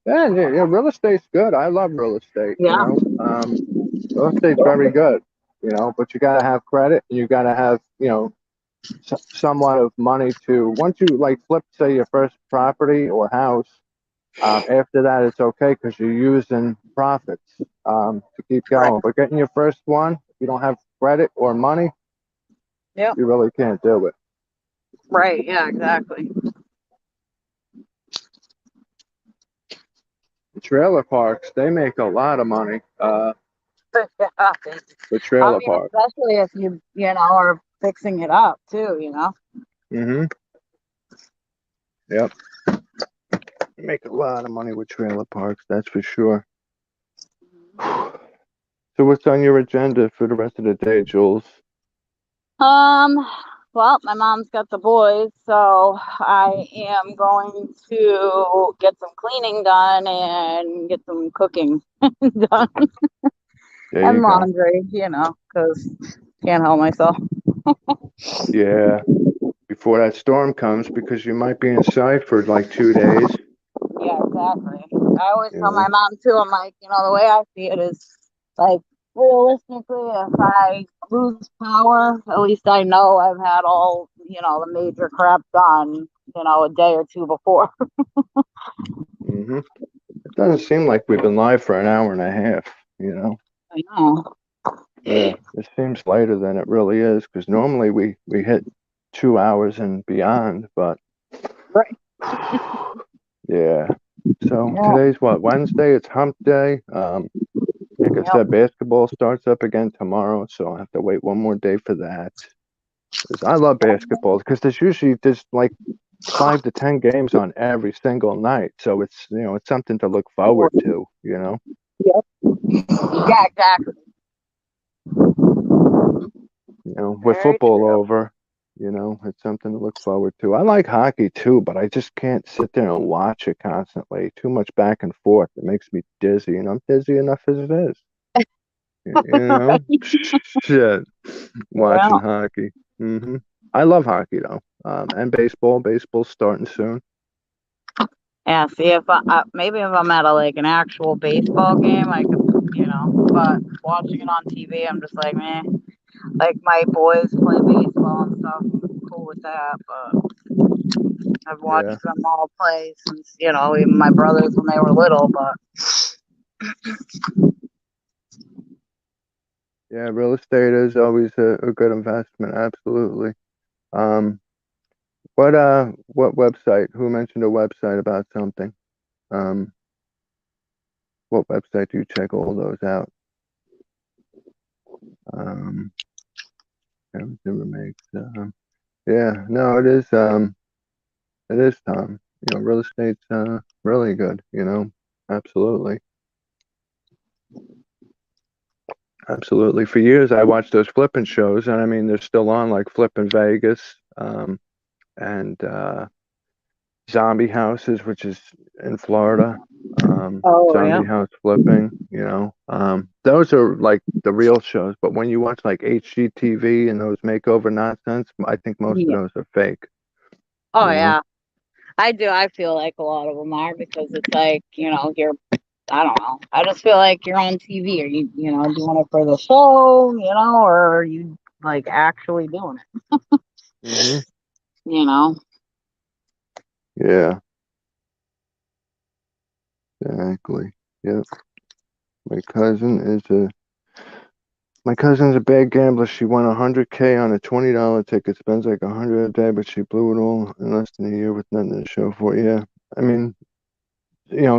Yeah, real estate's good. I love real estate. Yeah. Real estate's very good. But you got to have credit, and you got to have somewhat of money to. Once you like flip, say, your first property or house, after that it's okay because you're using profits to keep going. But getting your first one, if you don't have credit or money, Yep. you really can't do it. Right. Yeah. Exactly. The trailer parks, they make a lot of money. The trailer park. Especially if you are fixing it up too. Mm-hmm. Yep. You make a lot of money with trailer parks, that's for sure. So what's on your agenda for the rest of the day, Jules? Well, my mom's got the boys, so I am going to get some cleaning done and get some cooking done. And laundry, because can't help myself. Yeah. Before that storm comes, because you might be inside for like 2 days. Yeah, exactly. I always tell my mom too, I'm like, the way I see it is like, realistically, if I lose power, at least I know I've had all, the major crap done, a day or two before. Mm-hmm. It doesn't seem like we've been live for an hour and a half, I know. Yeah, it seems later than it really is, because normally we hit 2 hours and beyond, but right. Yeah. So today's what, Wednesday? It's hump day. Like I said, basketball starts up again tomorrow, so I'll have to wait one more day for that. 'Cause I love basketball because there's like 5 to 10 games on every single night, so it's it's something to look forward to. Yep. Yeah, exactly. With football over, it's something to look forward to. I like hockey too, but I just can't sit there and watch it constantly. Too much back and forth. It makes me dizzy, and I'm dizzy enough as it is. Shit, watching hockey. I love hockey though, and baseball. Baseball's starting soon. Yeah, see if maybe if I'm at an actual baseball game, I could, but watching it on TV, I'm just like, man. Like my boys play baseball and stuff. I'm cool with that, but I've watched them all play since, even my brothers when they were little, but yeah, real estate is always a good investment, absolutely. What website? Who mentioned a website about something? What website do you check all those out? Never makes. Yeah, no, it is. It is, Tom. Real estate's really good. Absolutely. Absolutely. For years, I watched those flipping shows, and I mean, they're still on, like Flippin' Vegas, and zombie houses, which is in Florida. Oh yeah. Zombie house flipping, those are like the real shows. But when you watch like HGTV and those makeover nonsense, I think most of Yeah. those are fake. Oh You know? yeah. I do. I feel like a lot of them are because it's like, you're, I don't know. I just feel like you're on TV. Are you, doing it for the show, or are you like actually doing it, Hmm. you know? Yeah, exactly. Yep. My cousin is a My cousin's a bad gambler. She won 100K on a $20 ticket. Spends like 100 a day, but she blew it all in less than a year with nothing to show for it. Yeah, I mean,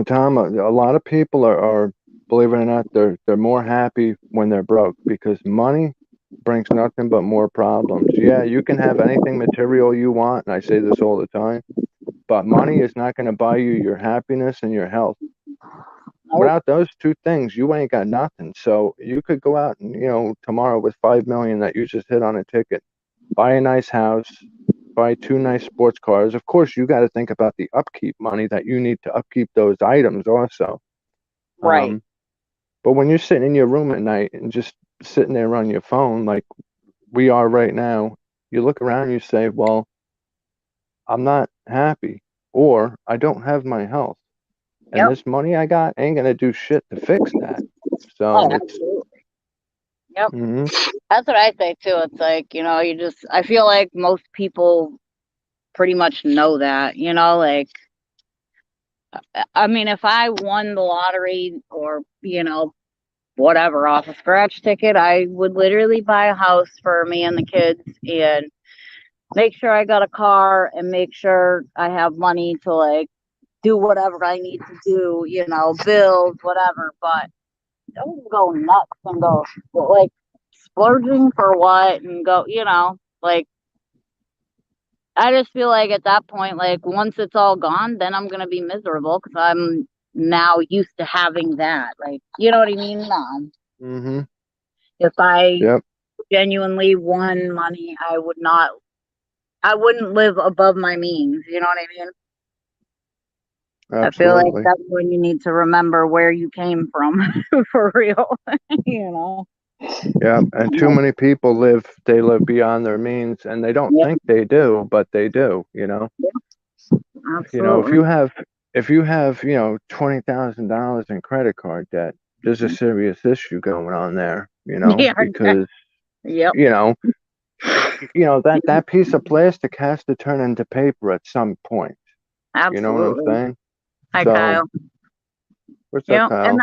Tom, a lot of people are, believe it or not, they're more happy when they're broke because money brings nothing but more problems. Yeah, you can have anything material you want, and I say this all the time, but money is not going to buy you your happiness and your health. Nope. Without those two things, you ain't got nothing. So you could go out and, tomorrow with 5 million that you just hit on a ticket, buy a nice house, buy two nice sports cars. Of course, you got to think about the upkeep money that you need to upkeep those items also. Right. But when you're sitting in your room at night and just sitting there on your phone, like we are right now, you look around and you say, well, I'm not happy, or I don't have my health. And Yep. this money I got ain't gonna do shit to fix that. Oh, So it's absolutely. Yep. mhm. That's what I say too. It's like, I feel like most people pretty much know that, like, I mean, if I won the lottery or, whatever off a scratch ticket, I would literally buy a house for me and the kids and make sure I got a car and make sure I have money to like do whatever I need to do, bills, whatever. But don't go nuts and go like splurging for what and go, like I just feel like at that point, like once it's all gone, then I'm gonna be miserable because I'm now used to having that. Like, you know what I mean? Mhm. If I Yep. genuinely won money, I wouldn't live above my means. You know what I mean? I feel like Absolutely. that's when you need to remember where you came from for real, you know? Yep. And too many people live beyond their means and they don't Yep, think they do, but they do, if absolutely. you have, $20,000 in credit card debt, there's a serious issue going on there, Yeah, because yep, you know, that piece of plastic has to turn into paper at some point. You know what I'm absolutely. saying? Hi, So, Kyle. what's up, Yep, and Kyle?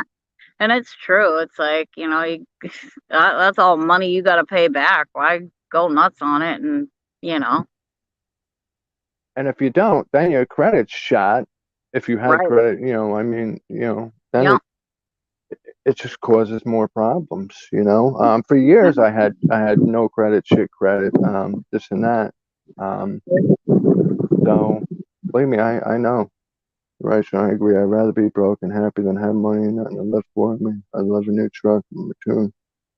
and it's true. It's like, that's all money you got to pay back. Why go nuts on it? And, you know, And if you don't, then your credit's shot. If you had right. credit, then Yep. it just causes more problems. For years I had no credit, shit credit, this and that. Um, so believe me, I know. Right, Sean, I agree. I'd rather be broke and happy than have money and nothing to live for. I mean, I love a new truck, number two.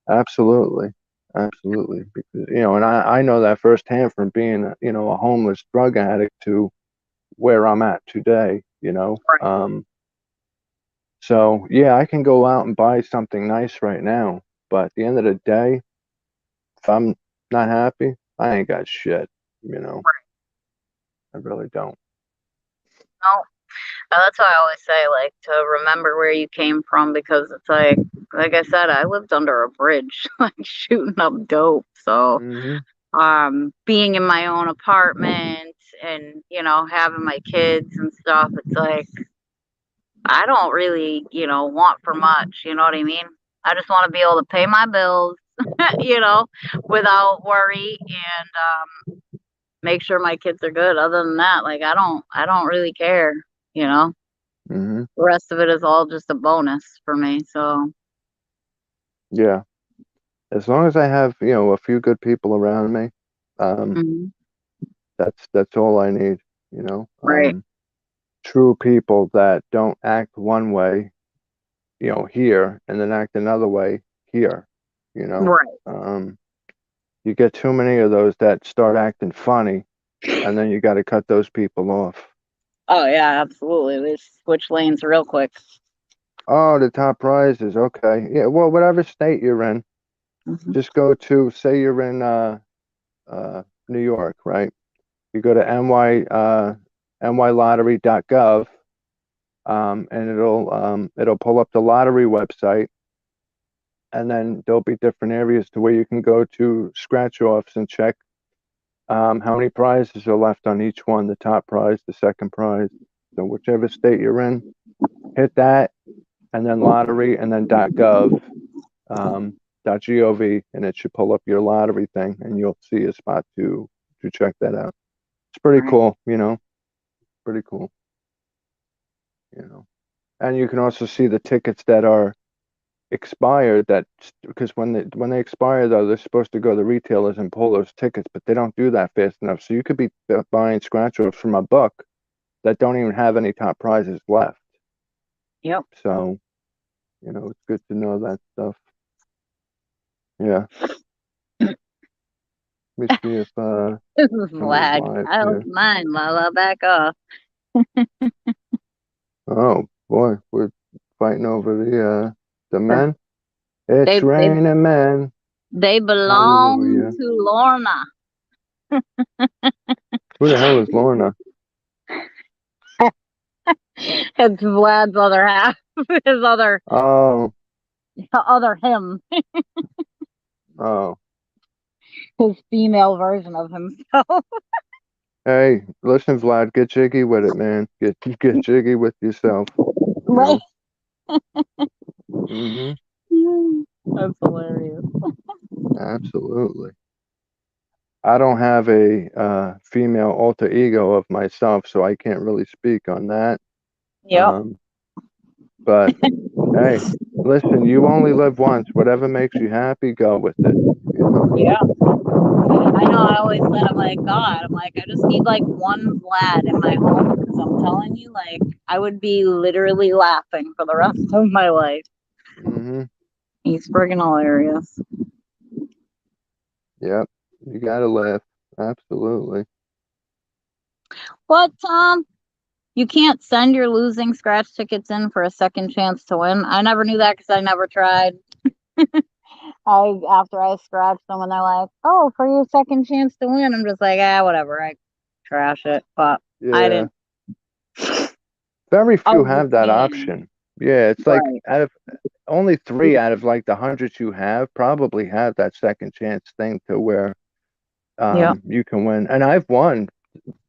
Absolutely. Absolutely. Because, and I know that firsthand from being, a homeless drug addict to where I'm at today, Right. So, yeah, I can go out and buy something nice right now. But at the end of the day, if I'm not happy, I ain't got shit, you know. Right. I really don't. No, that's why I always say, like, to remember where you came from because it's like I said, I lived under a bridge, like shooting up dope. So, Hmm. being in my own apartment and, having my kids and stuff, it's like, I don't really, want for much. You know what I mean? I just want to be able to pay my bills, you know, without worry and make sure my kids are good. Other than that, like I don't really care, you know. Hmm. The rest of it is all just a bonus for me. So, Yeah. As long as I have, a few good people around me, um, mhm, that's all I need, you know. right, True people that don't act one way, here and then act another way here, you know. right, Um, you get too many of those that start acting funny and then you got to cut those people off. Oh yeah, absolutely. They switch lanes real quick. Oh, the top prizes. Okay. Yeah. Well, whatever state you're in, Mhm. just go to, say you're in New York, right? You go to nylottery.gov, and it'll pull up the lottery website, and then there'll be different areas to where you can go to scratch offs and check how many prizes are left on each one, the top prize, the second prize. So whichever state you're in, hit that, and then lottery, and then .gov, .gov, and it should pull up your lottery thing, and you'll see a spot to check that out. It's pretty Right. cool, pretty cool, And you can also see the tickets that are expired, because when they expire, though, they're supposed to go to retailers and pull those tickets, but they don't do that fast enough. So you could be buying scratch offs from a book that don't even have any top prizes left. Yep. So, it's good to know that stuff. Yeah. Let me see if This is somebody's lag. live I here. was mine, Lala. Back off. Oh boy, we're fighting over the men. They It's they raining men. they belong Hallelujah. to Lorna. Who the hell is Lorna? It's Vlad's other half. His Oh, other him. oh. His female version of himself. Hey, listen, Vlad, get jiggy with it, man. Get jiggy with yourself. Right. Mm-hmm. That's hilarious. Absolutely. I don't have a female alter ego of myself, so I can't really speak on that. Yep. But hey, listen, you only live once. Whatever makes you happy, go with it. Yeah. I know. I always said, I'm like, God, I'm like, I just need like one Vlad in my home, because I'm telling you, like, I would be literally laughing for the rest of my life. Mm-hmm. He's friggin' hilarious. Yep. You gotta laugh. Absolutely. What, Tom? You can't send your losing scratch tickets in for a second chance to win. I never knew that because I never tried. After I scratched them and they're like, "Oh, for your second chance to win," I'm just like, whatever. I trash it, but I Yeah. didn't. Very few Oh, you have that can. option. Yeah, it's like Right. out of only 3 out of like the hundreds you have probably have that second chance thing to where Yep. you can win. And I've won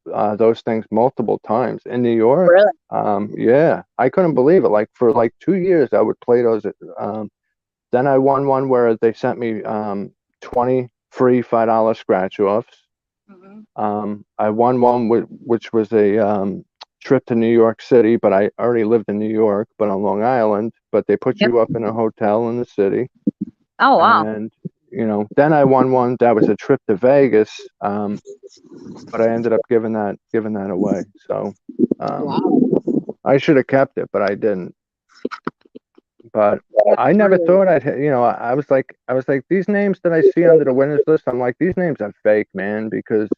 those things multiple times in New York. Really? Yeah, I couldn't believe it. Like for like 2 years, I would play those. Then I won one where they sent me 20 free $5 scratch offs. I won one which was a trip to New York City, but I already lived in New York, but on Long Island. But they put Yep. you up in a hotel in the city, Oh wow. and then I won one that was a trip to Vegas. But I ended up giving that away. So Wow. I should have kept it, but I didn't. But That's I never really thought I was like these names that I see under the winners list, I'm like, these names are fake, man, because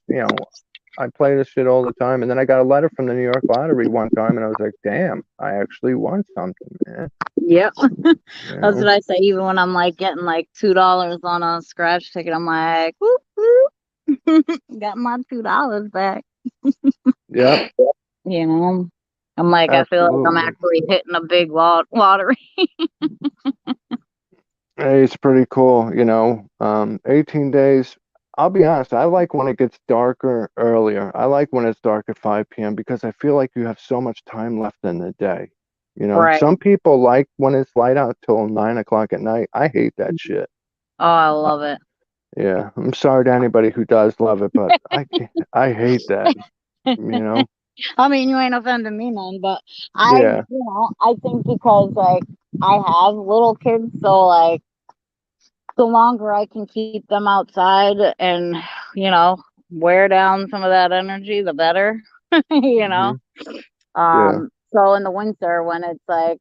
I play this shit all the time. And then I got a letter from the New York Lottery one time, and I was like, damn, I actually won something, man. Yep. You That's what know? I say. Even when I'm like getting like $2 on a scratch ticket, I'm like, whoop, whoop. Got my $2 back. Yep, I'm like, I feel like I'm absolutely. actually hitting a big lottery. Hey, it's pretty cool, 18 days. I'll be honest, I like when it gets darker earlier. I like when it's dark at 5 p.m. because I feel like you have so much time left in the day. Right. Some people like when it's light out till 9 o'clock at night. I hate that shit. Oh, I love it. Yeah, I'm sorry to anybody who does love it, but I can't, I hate that, you know? I mean, you ain't offending me none, but Yeah. I think because like I have little kids, so like the longer I can keep them outside and, wear down some of that energy, the better, you know? Hmm. Yeah. So in the winter when it's like,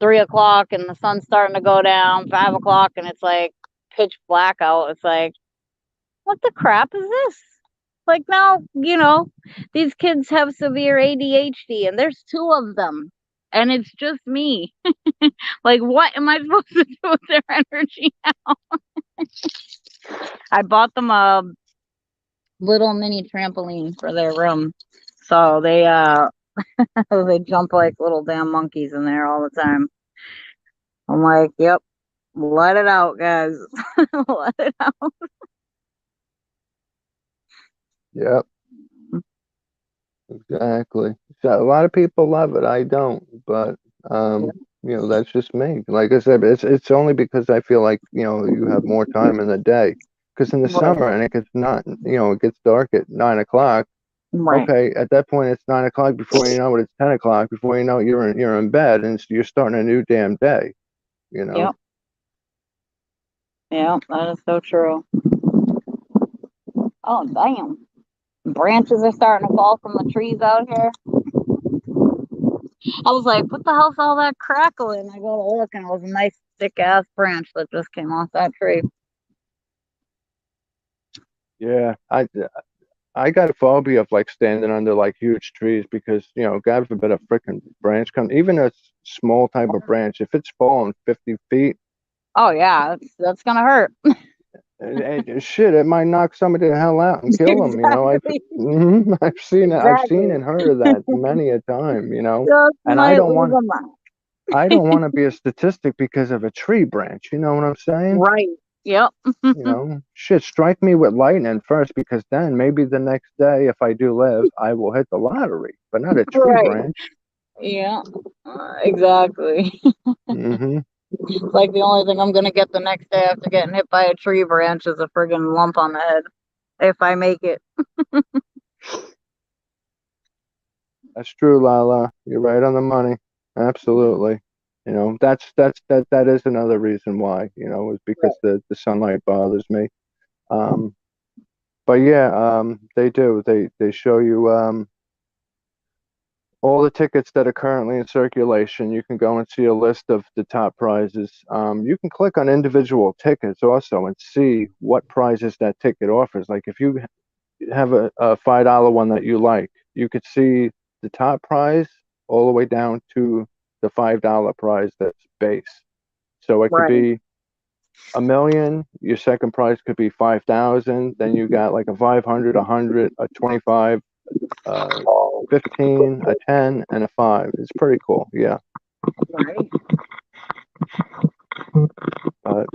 3 o'clock and the sun's starting to go down, 5 o'clock and it's like pitch black out, it's like, what the crap is this? Like now, you know, these kids have severe ADHD and there's 2 of them and it's just me. Like, what am I supposed to do with their energy now? I bought them a little mini trampoline for their room. So they they jump like little damn monkeys in there all the time. I'm like, yep, let it out, guys. Let it out. Yep, exactly. So a lot of people love it. I don't, but you know, that's just me. Like I said, it's only because I feel like, you know, you have more time in the day. Because in the Right. summer, and it gets not, you know, it gets dark at 9 o'clock. Right. Okay, at that point it's 9 o'clock. Before you know it, it's 10 o'clock. Before you know it, you're in bed, and you're starting a new damn day. You know. Yep. Yeah, that is so true. Oh, damn. Branches are starting to fall from the trees out here. I was like, what the hell's all that crackling? I go to look and it was a nice thick ass branch that just came off that tree. Yeah, I got a phobia of like standing under like huge trees because, you know, God forbid a freaking branch comes, even a small type of branch, if it's falling 50 feet, Oh yeah, that's gonna hurt. shit, it might knock somebody the hell out and kill them. You know, Exactly. I've seen it, I've seen Exactly. and heard of that many a time. You know, Just and might lose them out. I don't want to be a statistic because of a tree branch. You know what I'm saying? Right. Yep. You know, shit, strike me with lightning first because then maybe the next day, if I do live, I will hit the lottery, but not a tree Right. branch. Yeah. Exactly. Hmm. It's like the only thing I'm gonna get the next day after getting hit by a tree branch is a friggin' lump on the head. If I make it. That's true, Lala. You're right on the money. Absolutely. You know, that is another reason why, you know, is because the sunlight bothers me. Um, but yeah, they do. They show you all the tickets that are currently in circulation. You can go and see a list of the top prizes. You can click on individual tickets also and see what prizes that ticket offers. Like if you have a $5 one that you like, you could see the top prize all the way down to the $5 prize that's base. So it could Right. be a million. Your second prize could be 5,000. Then you got like a 500, 100, a 25, 15, a 10, and a 5. It's pretty cool. Yeah. Right. But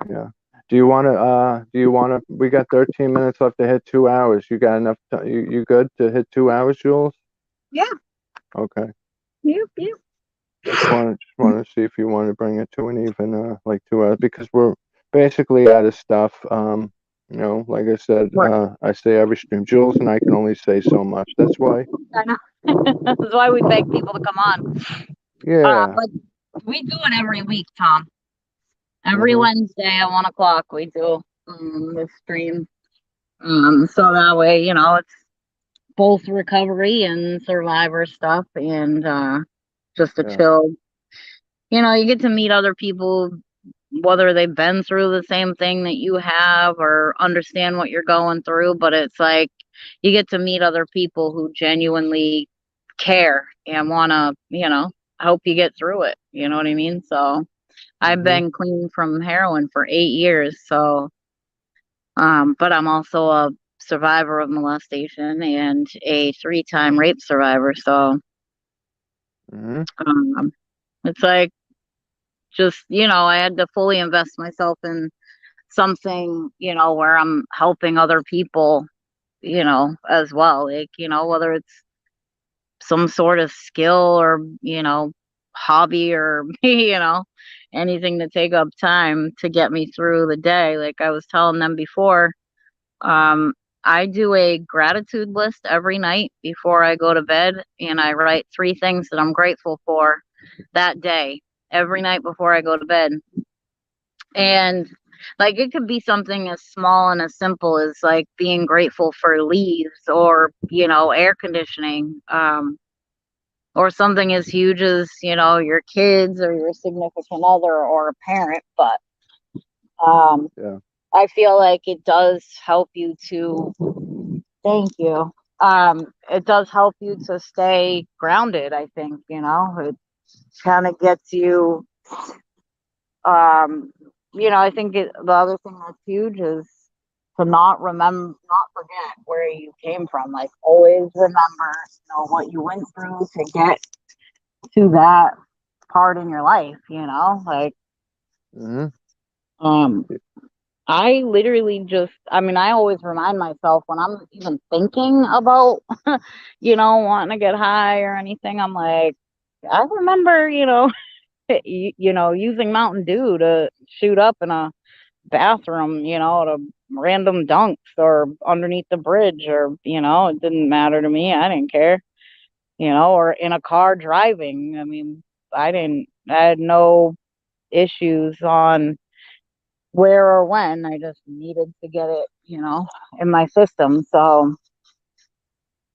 yeah. We got 13 minutes left to hit 2 hours. You got enough time? You good to hit 2 hours, Jules? Yeah. Okay. Yep. Yep. Just want to see if you want to bring it to an even like 2 hours because we're basically out of stuff. You know, like I said, Right. I say every stream, Jules and I can only say so much. That's why. I know. That's why we beg people to come on. Yeah. But we do it every week, Tom. Every Hmm. Wednesday at 1 o'clock we do the stream. So that way, you know, it's both recovery and survivor stuff and just a Yeah. chill. You know, you get to meet other people, whether they've been through the same thing that you have or understand what you're going through, but it's like you get to meet other people who genuinely care and want to, you know, help you get through it. You know what I mean? So I've Hmm. been clean from heroin for 8 years. So, but I'm also a survivor of molestation and a 3-time rape survivor. So, Hmm. um, it's like just, you know, I had to fully invest myself in something, you know, where I'm helping other people, you know, as well. Like, you know, whether it's some sort of skill or, you know, hobby or, you know, anything to take up time to get me through the day. Like I was telling them before, um, I do a gratitude list every night before I go to bed, and I write 3 things that I'm grateful for that day every night before I go to bed. And like it could be something as small and as simple as like being grateful for leaves or, you know, air conditioning. Or something as huge as, you know, your kids or your significant other or a parent. But um, Yeah. I feel like it does help you to Thank you. It does help you to stay grounded, I think, it kind of gets you, um, I think the other thing that's huge is to not forget where you came from. Like, always remember, what you went through to get to that part in your life, like, Hmm. um, I literally I always remind myself when I'm even thinking about, wanting to get high or anything. I'm like, I remember, using Mountain Dew to shoot up in a bathroom, to random dunks or underneath the bridge, or, it didn't matter to me. I didn't care, or in a car driving. I mean, I had no issues on where or when. I just needed to get it, in my system. So,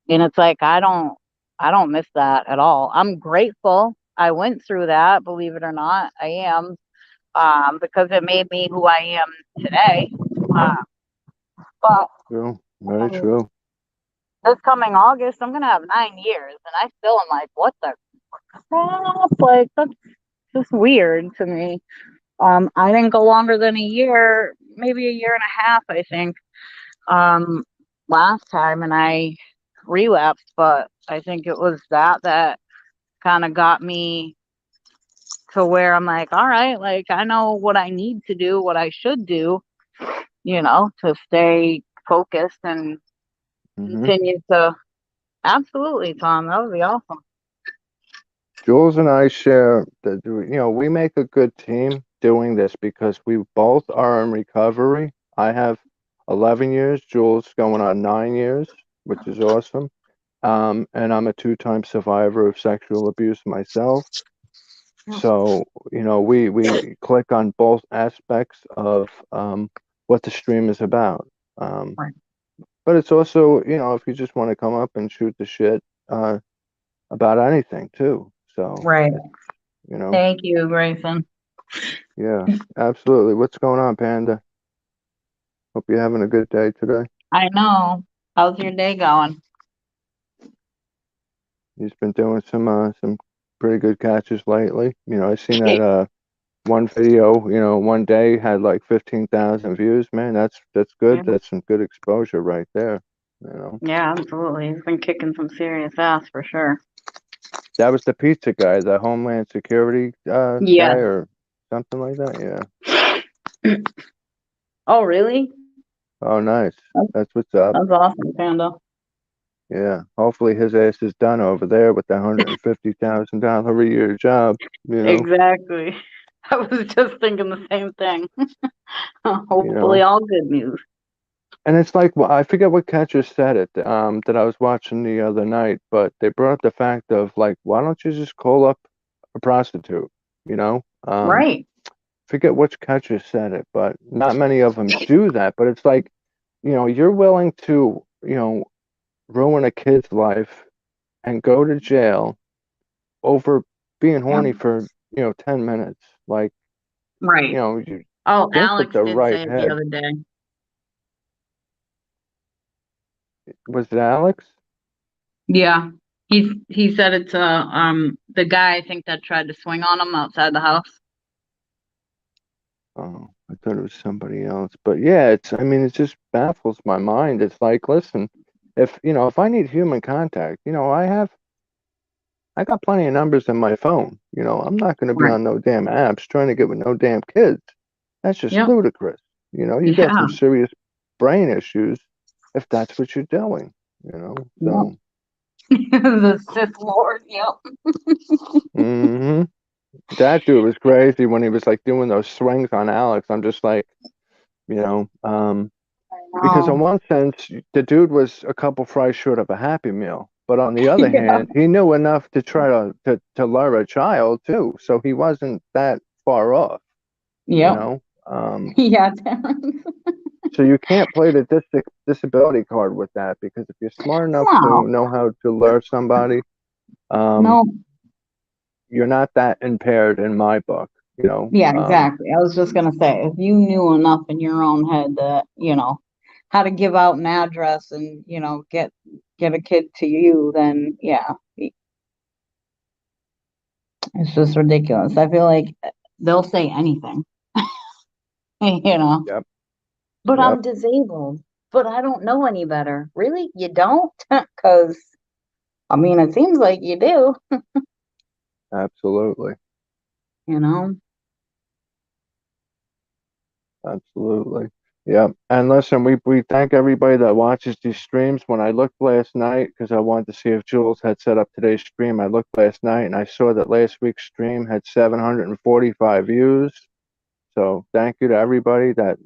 and it's like, I don't miss that at all. I'm grateful I went through that, believe it or not. I am, because it made me who I am today. Uh, but True. Very um, true. this coming August, I'm gonna have 9 years, and I still am like, what the crap? Like, that's just weird to me. I didn't go longer than a year, maybe a year and a half, I think, um, last time, and I relapsed. But I think it was that kind of got me to where I'm like, all right, like, I know what I need to do, what I should do, to stay focused and Hmm. continue to. Absolutely, Tom. That would be awesome. Jules and I share that, we make a good team doing this because we both are in recovery. I have 11 years, Jules going on 9 years, which is awesome. And I'm a two-time survivor of sexual abuse myself. So, we click on both aspects of what the stream is about. Um, Right. but it's also, if you just want to come up and shoot the shit about anything too. So, Right. you know, Thank you, Grayson. yeah, absolutely. What's going on, Panda? Hope you're having a good day today. I know. How's your day going? He's been doing some pretty good catches lately. I seen that one video, one day had like 15,000 views. Man, that's good. Yeah. That's some good exposure right there. You know, Yeah, absolutely. He's been kicking some serious ass for sure. that was the pizza guy, the Homeland Security guy Yeah. or something like that. Yeah. Oh, really? Oh, nice. That's, That's what's up. that's awesome, Panda. Yeah. Hopefully his ass is done over there with the $150,000 a year job. Exactly. I was just thinking the same thing. You Hopefully, know. all good news. And it's like, well, I forget what catcher said it, that I was watching the other night, but they brought up the fact of like, why don't you just call up a prostitute? You know, Right. forget which catcher said it, but not many of them do that. But it's like, you're willing to, ruin a kid's life and go to jail over being Yeah. horny for, 10 minutes. Like, Right. you Oh, think with Alex the did right say it the head. other day. Was it Alex? Yeah. He said it's the guy, I think, that tried to swing on him outside the house. Oh, I thought it was somebody else. But yeah, I mean, it just baffles my mind. It's like, listen, if I need human contact, I got plenty of numbers in my phone. I'm not going to be Right. on no damn apps trying to get with no damn kids. That's just Yep. ludicrous. You got Yeah. some serious brain issues if that's what you're doing, Yep. so. The Sith Lord. Yep. Hmm. That dude was crazy when he was like doing those swings on Alex. I'm just like, you know, um, because in Oh. one sense, the dude was a couple fries short of a Happy Meal, but on the other Yeah. hand, he knew enough to try to lure a child too, so he wasn't that far off, you Yep. know. Yeah, Terrence. So you can't play the disability card with that because if you're smart enough No. to know how to lure somebody, um, No. you're not that impaired in my book, you know. Yeah, exactly. I was just gonna say, if you knew enough in your own head that, how to give out an address and, you know, get a kid to you, then yeah, it's just ridiculous. I feel like they'll say anything, you know. Yep. But Yep. I'm disabled. But I don't know any better. Really? You don't? Because, I mean, it seems like you do, Absolutely. you know? Absolutely. Yeah. And listen, we thank everybody that watches these streams. When I looked last night, because I wanted to see if Jules had set up today's stream, I looked last night and I saw that last week's stream had 745 views. So thank you to everybody that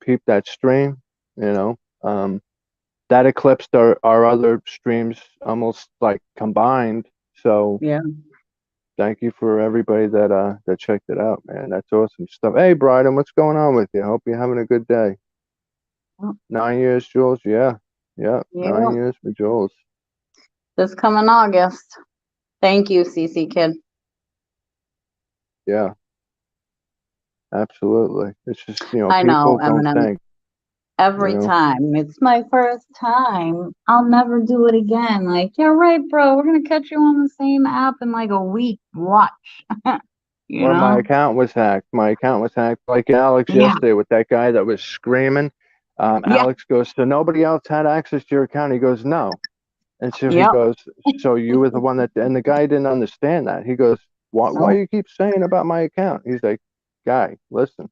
peeped that stream. You know, that eclipsed our other streams almost like combined. So Yeah. thank you for everybody that checked it out, man. That's awesome stuff. Hey, Bryden, what's going on with you? Hope you're having a good day. 9 years, Jules. Yeah. Yeah. Yeah. 9 years for Jules. This coming August. Thank you, CC Kid. Yeah. Absolutely. It's just, I know, people don't Eminem. think. Every time. It's my first time. I'll never do it again. Like, yeah, right, bro. We're gonna catch you on the same app in like a week. Watch. You Or my know? account was hacked. My account was hacked. Like Alex Yeah. yesterday with that guy that was screaming. Yeah. Alex goes, so nobody else had access to your account? He goes, no. And so he Yep. goes, so you were the one that, and the guy didn't understand that. He goes, why No. you keep saying about my account? He's like, guy, listen,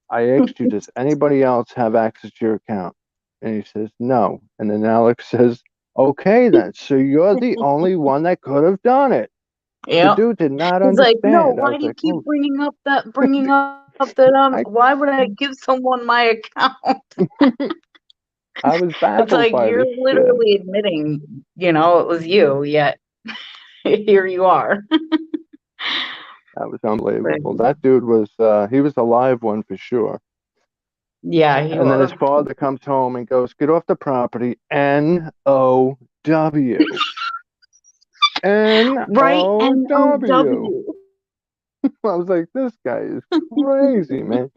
I asked you, does anybody else have access to your account? And he says, no. And then Alex says, okay, then. So you're the only one that could have done it. The Yep. dude did not He's like, no, understand. I why was do you like, keep oh, bringing up that I, why would I give someone my account? I was It's baffled like by you're this shit. literally admitting, you know, it was you, yet here you are. That was unbelievable. That dude was, he was a live one for sure. Yeah, he And then his was. father comes home and goes, get off the property. N-O-W. Right, N-O-W. NOW. I was like, this guy is crazy, man.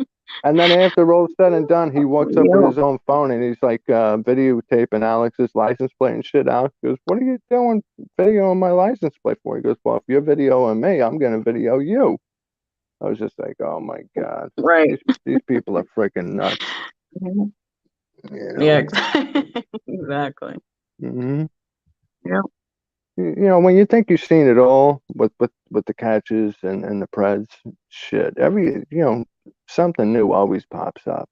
And then after all said and done, he walks up with Yep. his own phone and he's like videotaping Alex's license plate and shit. Alex goes, what are you doing videoing my license plate for? He goes, well, if you're videoing me, I'm going to video you. I was just like, oh my God. Right. These people are freaking nuts. Mhm. You Yeah, know? exactly. Mm-hmm. Yep. When you think you've seen it all with the catches and the preds, shit, something new always pops up,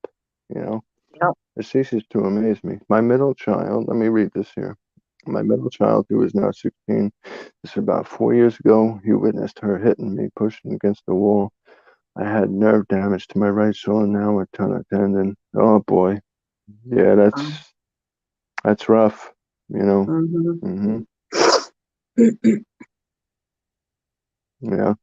you know. Yep. It ceases to amaze me. My middle child, let me read this here. My middle child, who is now 16, this is about 4 years ago. He witnessed her hitting me, pushing against the wall. I had nerve damage to my right shoulder, now a ton of tendon. Oh boy, yeah, that's rough, you know. Mm-hmm. Mm-hmm. Yeah.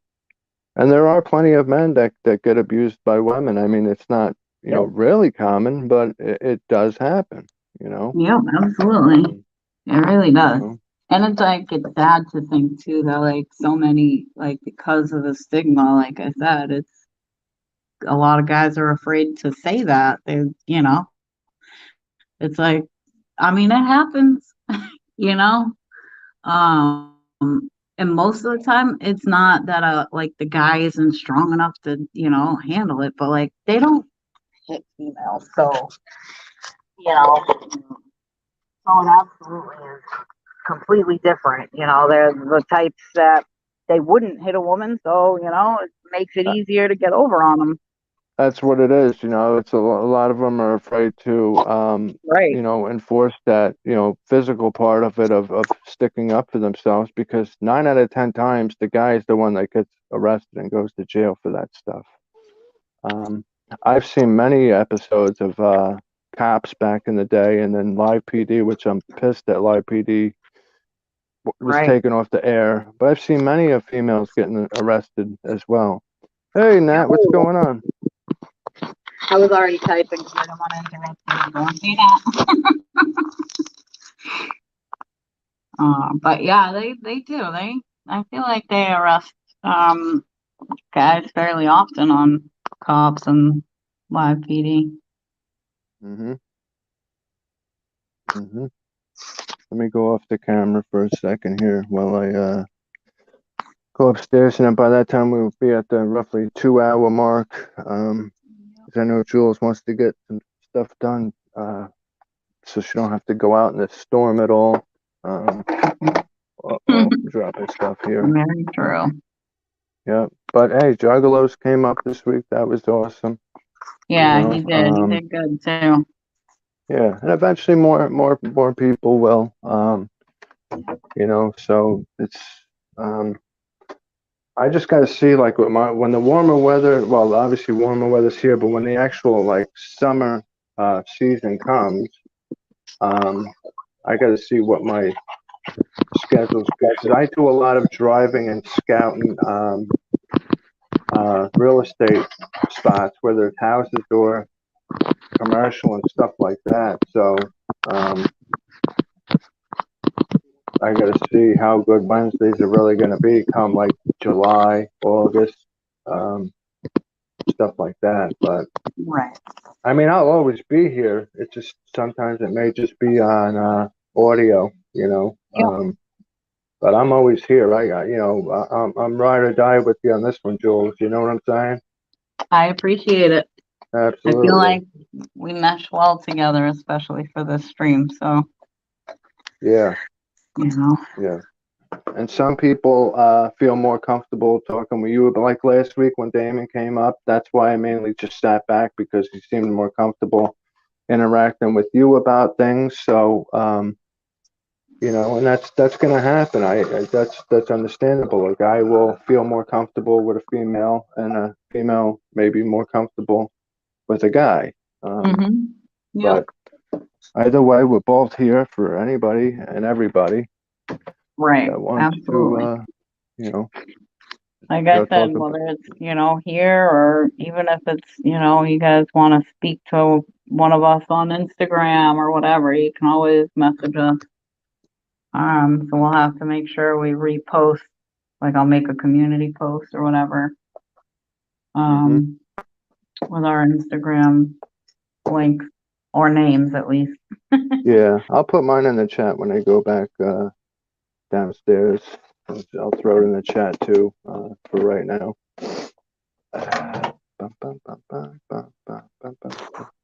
And there are plenty of men that get abused by women. I mean, it's not, Yep. really common, but it does happen, you know. Yep, absolutely. It really does. know. And it's like, it's sad to think too that like so many, like because of the stigma, like I said, it's a lot of guys are afraid to say that. They, you know, it's like, I mean, it happens, you know. Um, and most of the time, it's not that like the guy isn't strong enough to, you know, handle it, but like they don't hit females, so you know, so it absolutely is completely different. You know, they're the types that they wouldn't hit a woman, so you know, it makes it Uh, easier to get over on them. That's what it is, you know. It's a lot of them are afraid to, Right. enforce that, physical part of it of sticking up for themselves because 9 out of 10 times the guy is the one that gets arrested and goes to jail for that stuff. I've seen many episodes of cops back in the day, and then Live PD, which I'm pissed that Live PD was Right. taken off the air. But I've seen many of females getting arrested as well. Hey, Nat, what's going on? I was already typing because I don't want to interrupt you. Don't do that. But yeah, they do. I feel like they arrest guys fairly often on cops and live PD. Mm-hmm. Mm-hmm. Let me go off the camera for a second here while I go upstairs, and then by that time we'll be at the roughly 2 hour mark. 'Cause I know Jules wants to get some stuff done, so she don't have to go out in the storm at all. Dropping stuff here. Very true. Yeah, but hey, Juggalos came up this week. That was awesome. Yeah, You know, he did. He did good too. Yeah, and eventually more people will. You know, so it's I just got to see like when the warmer weather. Well, obviously warmer weather's here, but when the actual like summer season comes, I got to see what my schedule's because I do a lot of driving and scouting real estate spots, whether it's houses or commercial and stuff like that. So I got to see how good Wednesdays are really going to be come like July, August, stuff like that. But Right. I mean, I'll always be here. It's just sometimes it may just be on audio, you know. Yep. But I'm always here. I'm ride or die with you on this one, Jules. You know what I'm saying? I appreciate it. Absolutely. I feel like we mesh well together, especially for this stream. So, Yeah. you know. Yeah. And some people feel more comfortable talking with you. But like last week when Damon came up, that's why I mainly just sat back because he seemed more comfortable interacting with you about things. So, you know, and that's gonna happen. That's understandable. A guy will feel more comfortable with a female, and a female may be more comfortable with a guy. Yep. But either way, we're both here for anybody and everybody Right. that wants Absolutely. to, you know. Like I Go said, talk whether it's, you know, here or even if it's, you know, you guys want to speak to one of us on Instagram or whatever, you can always message us. So we'll have to make sure we repost, like I'll make a community post or whatever, with our Instagram links or names at least. Yeah, I'll put mine in the chat when I go back downstairs. I'll throw it in the chat too for right now.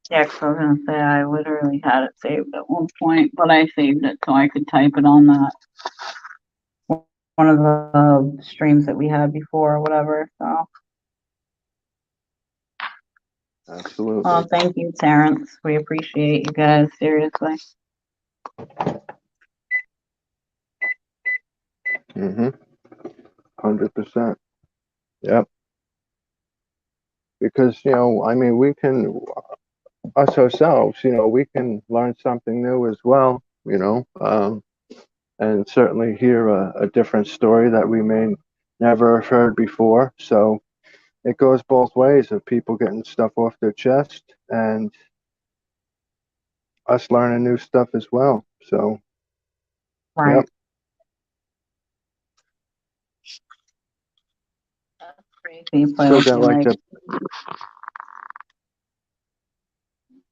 Yeah, 'cause I was gonna say I literally had it saved at one point, but I saved it so I could type it on that one of the streams that we had before or whatever. So, Absolutely. oh, thank you, Terrence. We appreciate you guys seriously. 100%. Yep. Because you know, I mean, we can us ourselves. You know, we can learn something new as well. You know, and certainly hear a different story that we may never have heard before. So it goes both ways of people getting stuff off their chest and us learning new stuff as well. So, Right. yep. Crazy. Still got like the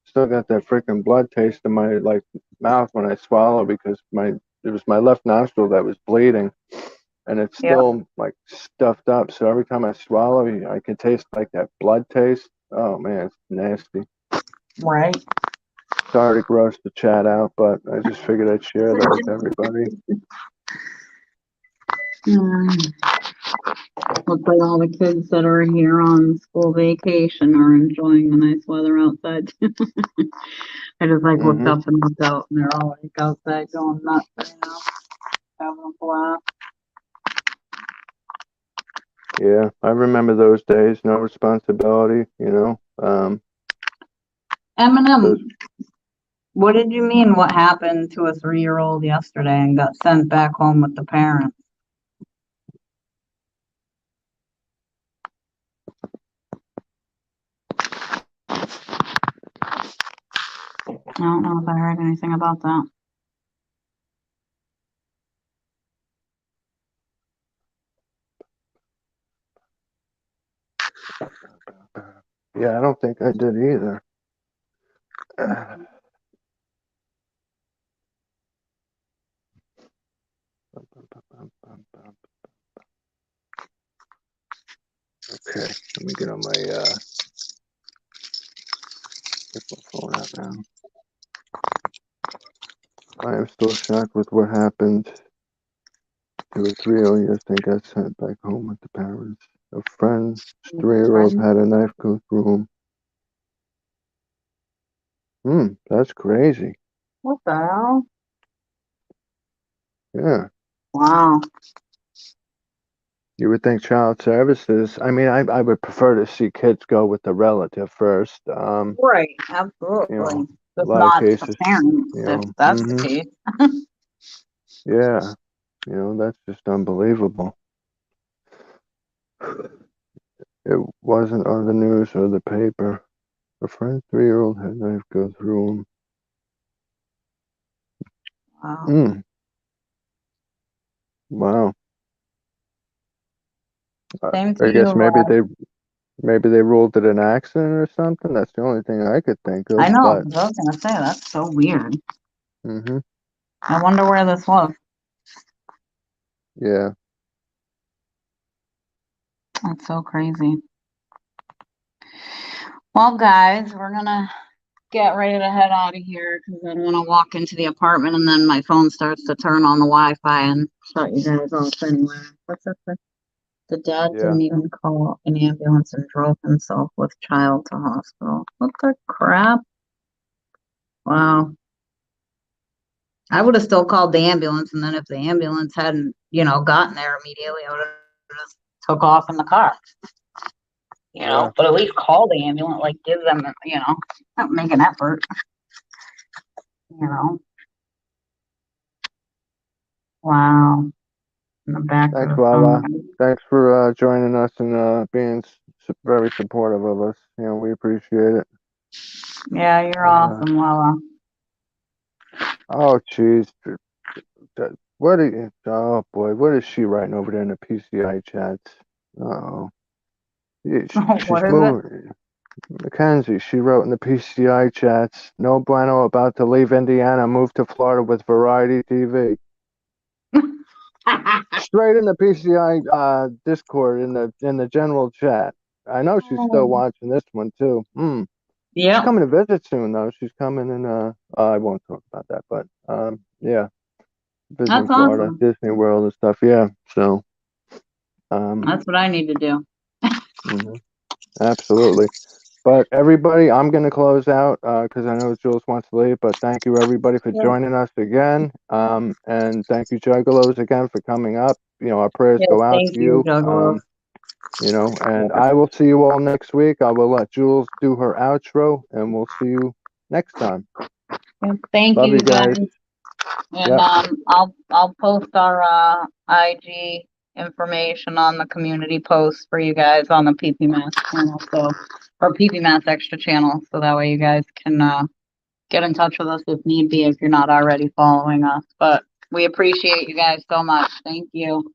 still got that freaking blood taste in my like mouth when I swallow because it was my left nostril that was bleeding, and it's still like stuffed up. So every time I swallow, I can taste like that blood taste. Oh man, it's nasty. Right. Sorry to gross the chat out, but I just figured I'd share that with everybody. Looks like all the kids that are here on school vacation are enjoying the nice weather outside. I just like looked up and looked out, and they're all like outside going nuts right now, having a blast. Yeah, I remember those days. No responsibility, you know. Eminem, what did you mean? What happened to a 3-year-old yesterday and got sent back home with the parents? I don't know if I heard anything about that. Yeah, I don't think I did either. Okay, let me get on my get my phone out now. I am still shocked with what happened to a 3-year-old yesterday got sent back home with the parents. A friend's 3-year-old had a knife go through him. That's crazy. What the hell? Yeah. Wow. You would think child services. I mean, I would prefer to see kids go with the relative first. Right, absolutely. You know, a If lot of not the cases, parents, you if know, that's the case. yeah, you know, that's just unbelievable. It wasn't on the news or the paper. A friend's 3-year-old had a knife go through him. Wow. Wow. Same I to guess you. maybe they ruled it an accident or something. That's the only thing I could think I of. know, But 'cause I was gonna say that's so weird. hmm I wonder where this was. yeah, That's so crazy. Well, guys, we're gonna get ready to head out of here because I don't want to walk into the apartment and then my phone starts to turn on the Wi-Fi and shut you guys off anyway. What's that? The dad yeah. didn't even call an ambulance and drove himself with child to hospital. What the crap? Wow. I would have still called the ambulance, and then if the ambulance hadn't, gotten there immediately, I would have just took off in the car. Yeah. But at least call the ambulance, like give them, make an effort. Wow. In the back of Thanks, the Lala. phone. Thanks for joining us and being very supportive of us. You know, we appreciate it. Yeah, you're Uh, awesome, Lala. oh, jeez. What? Oh boy, what is she writing over there in the PCI chats? Oh, she's What is it? moving. Mackenzie, she wrote in the PCI chats, no bueno about to leave Indiana, move to Florida with Variety TV. Straight in the PCI Discord in the general chat. I know she's still watching this one too. She's Yep, coming to visit soon though. She's coming in I won't talk about that, but yeah. Visiting that's Florida, awesome. Disney World and stuff, yeah. So That's what I need to do. mhm, absolutely. But everybody, I'm going to close out because I know Jules wants to leave. But thank you, everybody, for Yeah. joining us again. And thank you, Juggalos, again, for coming up. You know, our prayers Yes, go out thank to you, you. Juggalo. You know, and I will see you all next week. I will let Jules do her outro, and we'll see you next time. Thank Love you, you guys. guys. And Yep. I'll post our IG information on the community post for you guys on the PP Mass channel, or PP Mass Extra channel, so that way you guys can get in touch with us if need be if you're not already following us. But we appreciate you guys so much. Thank you.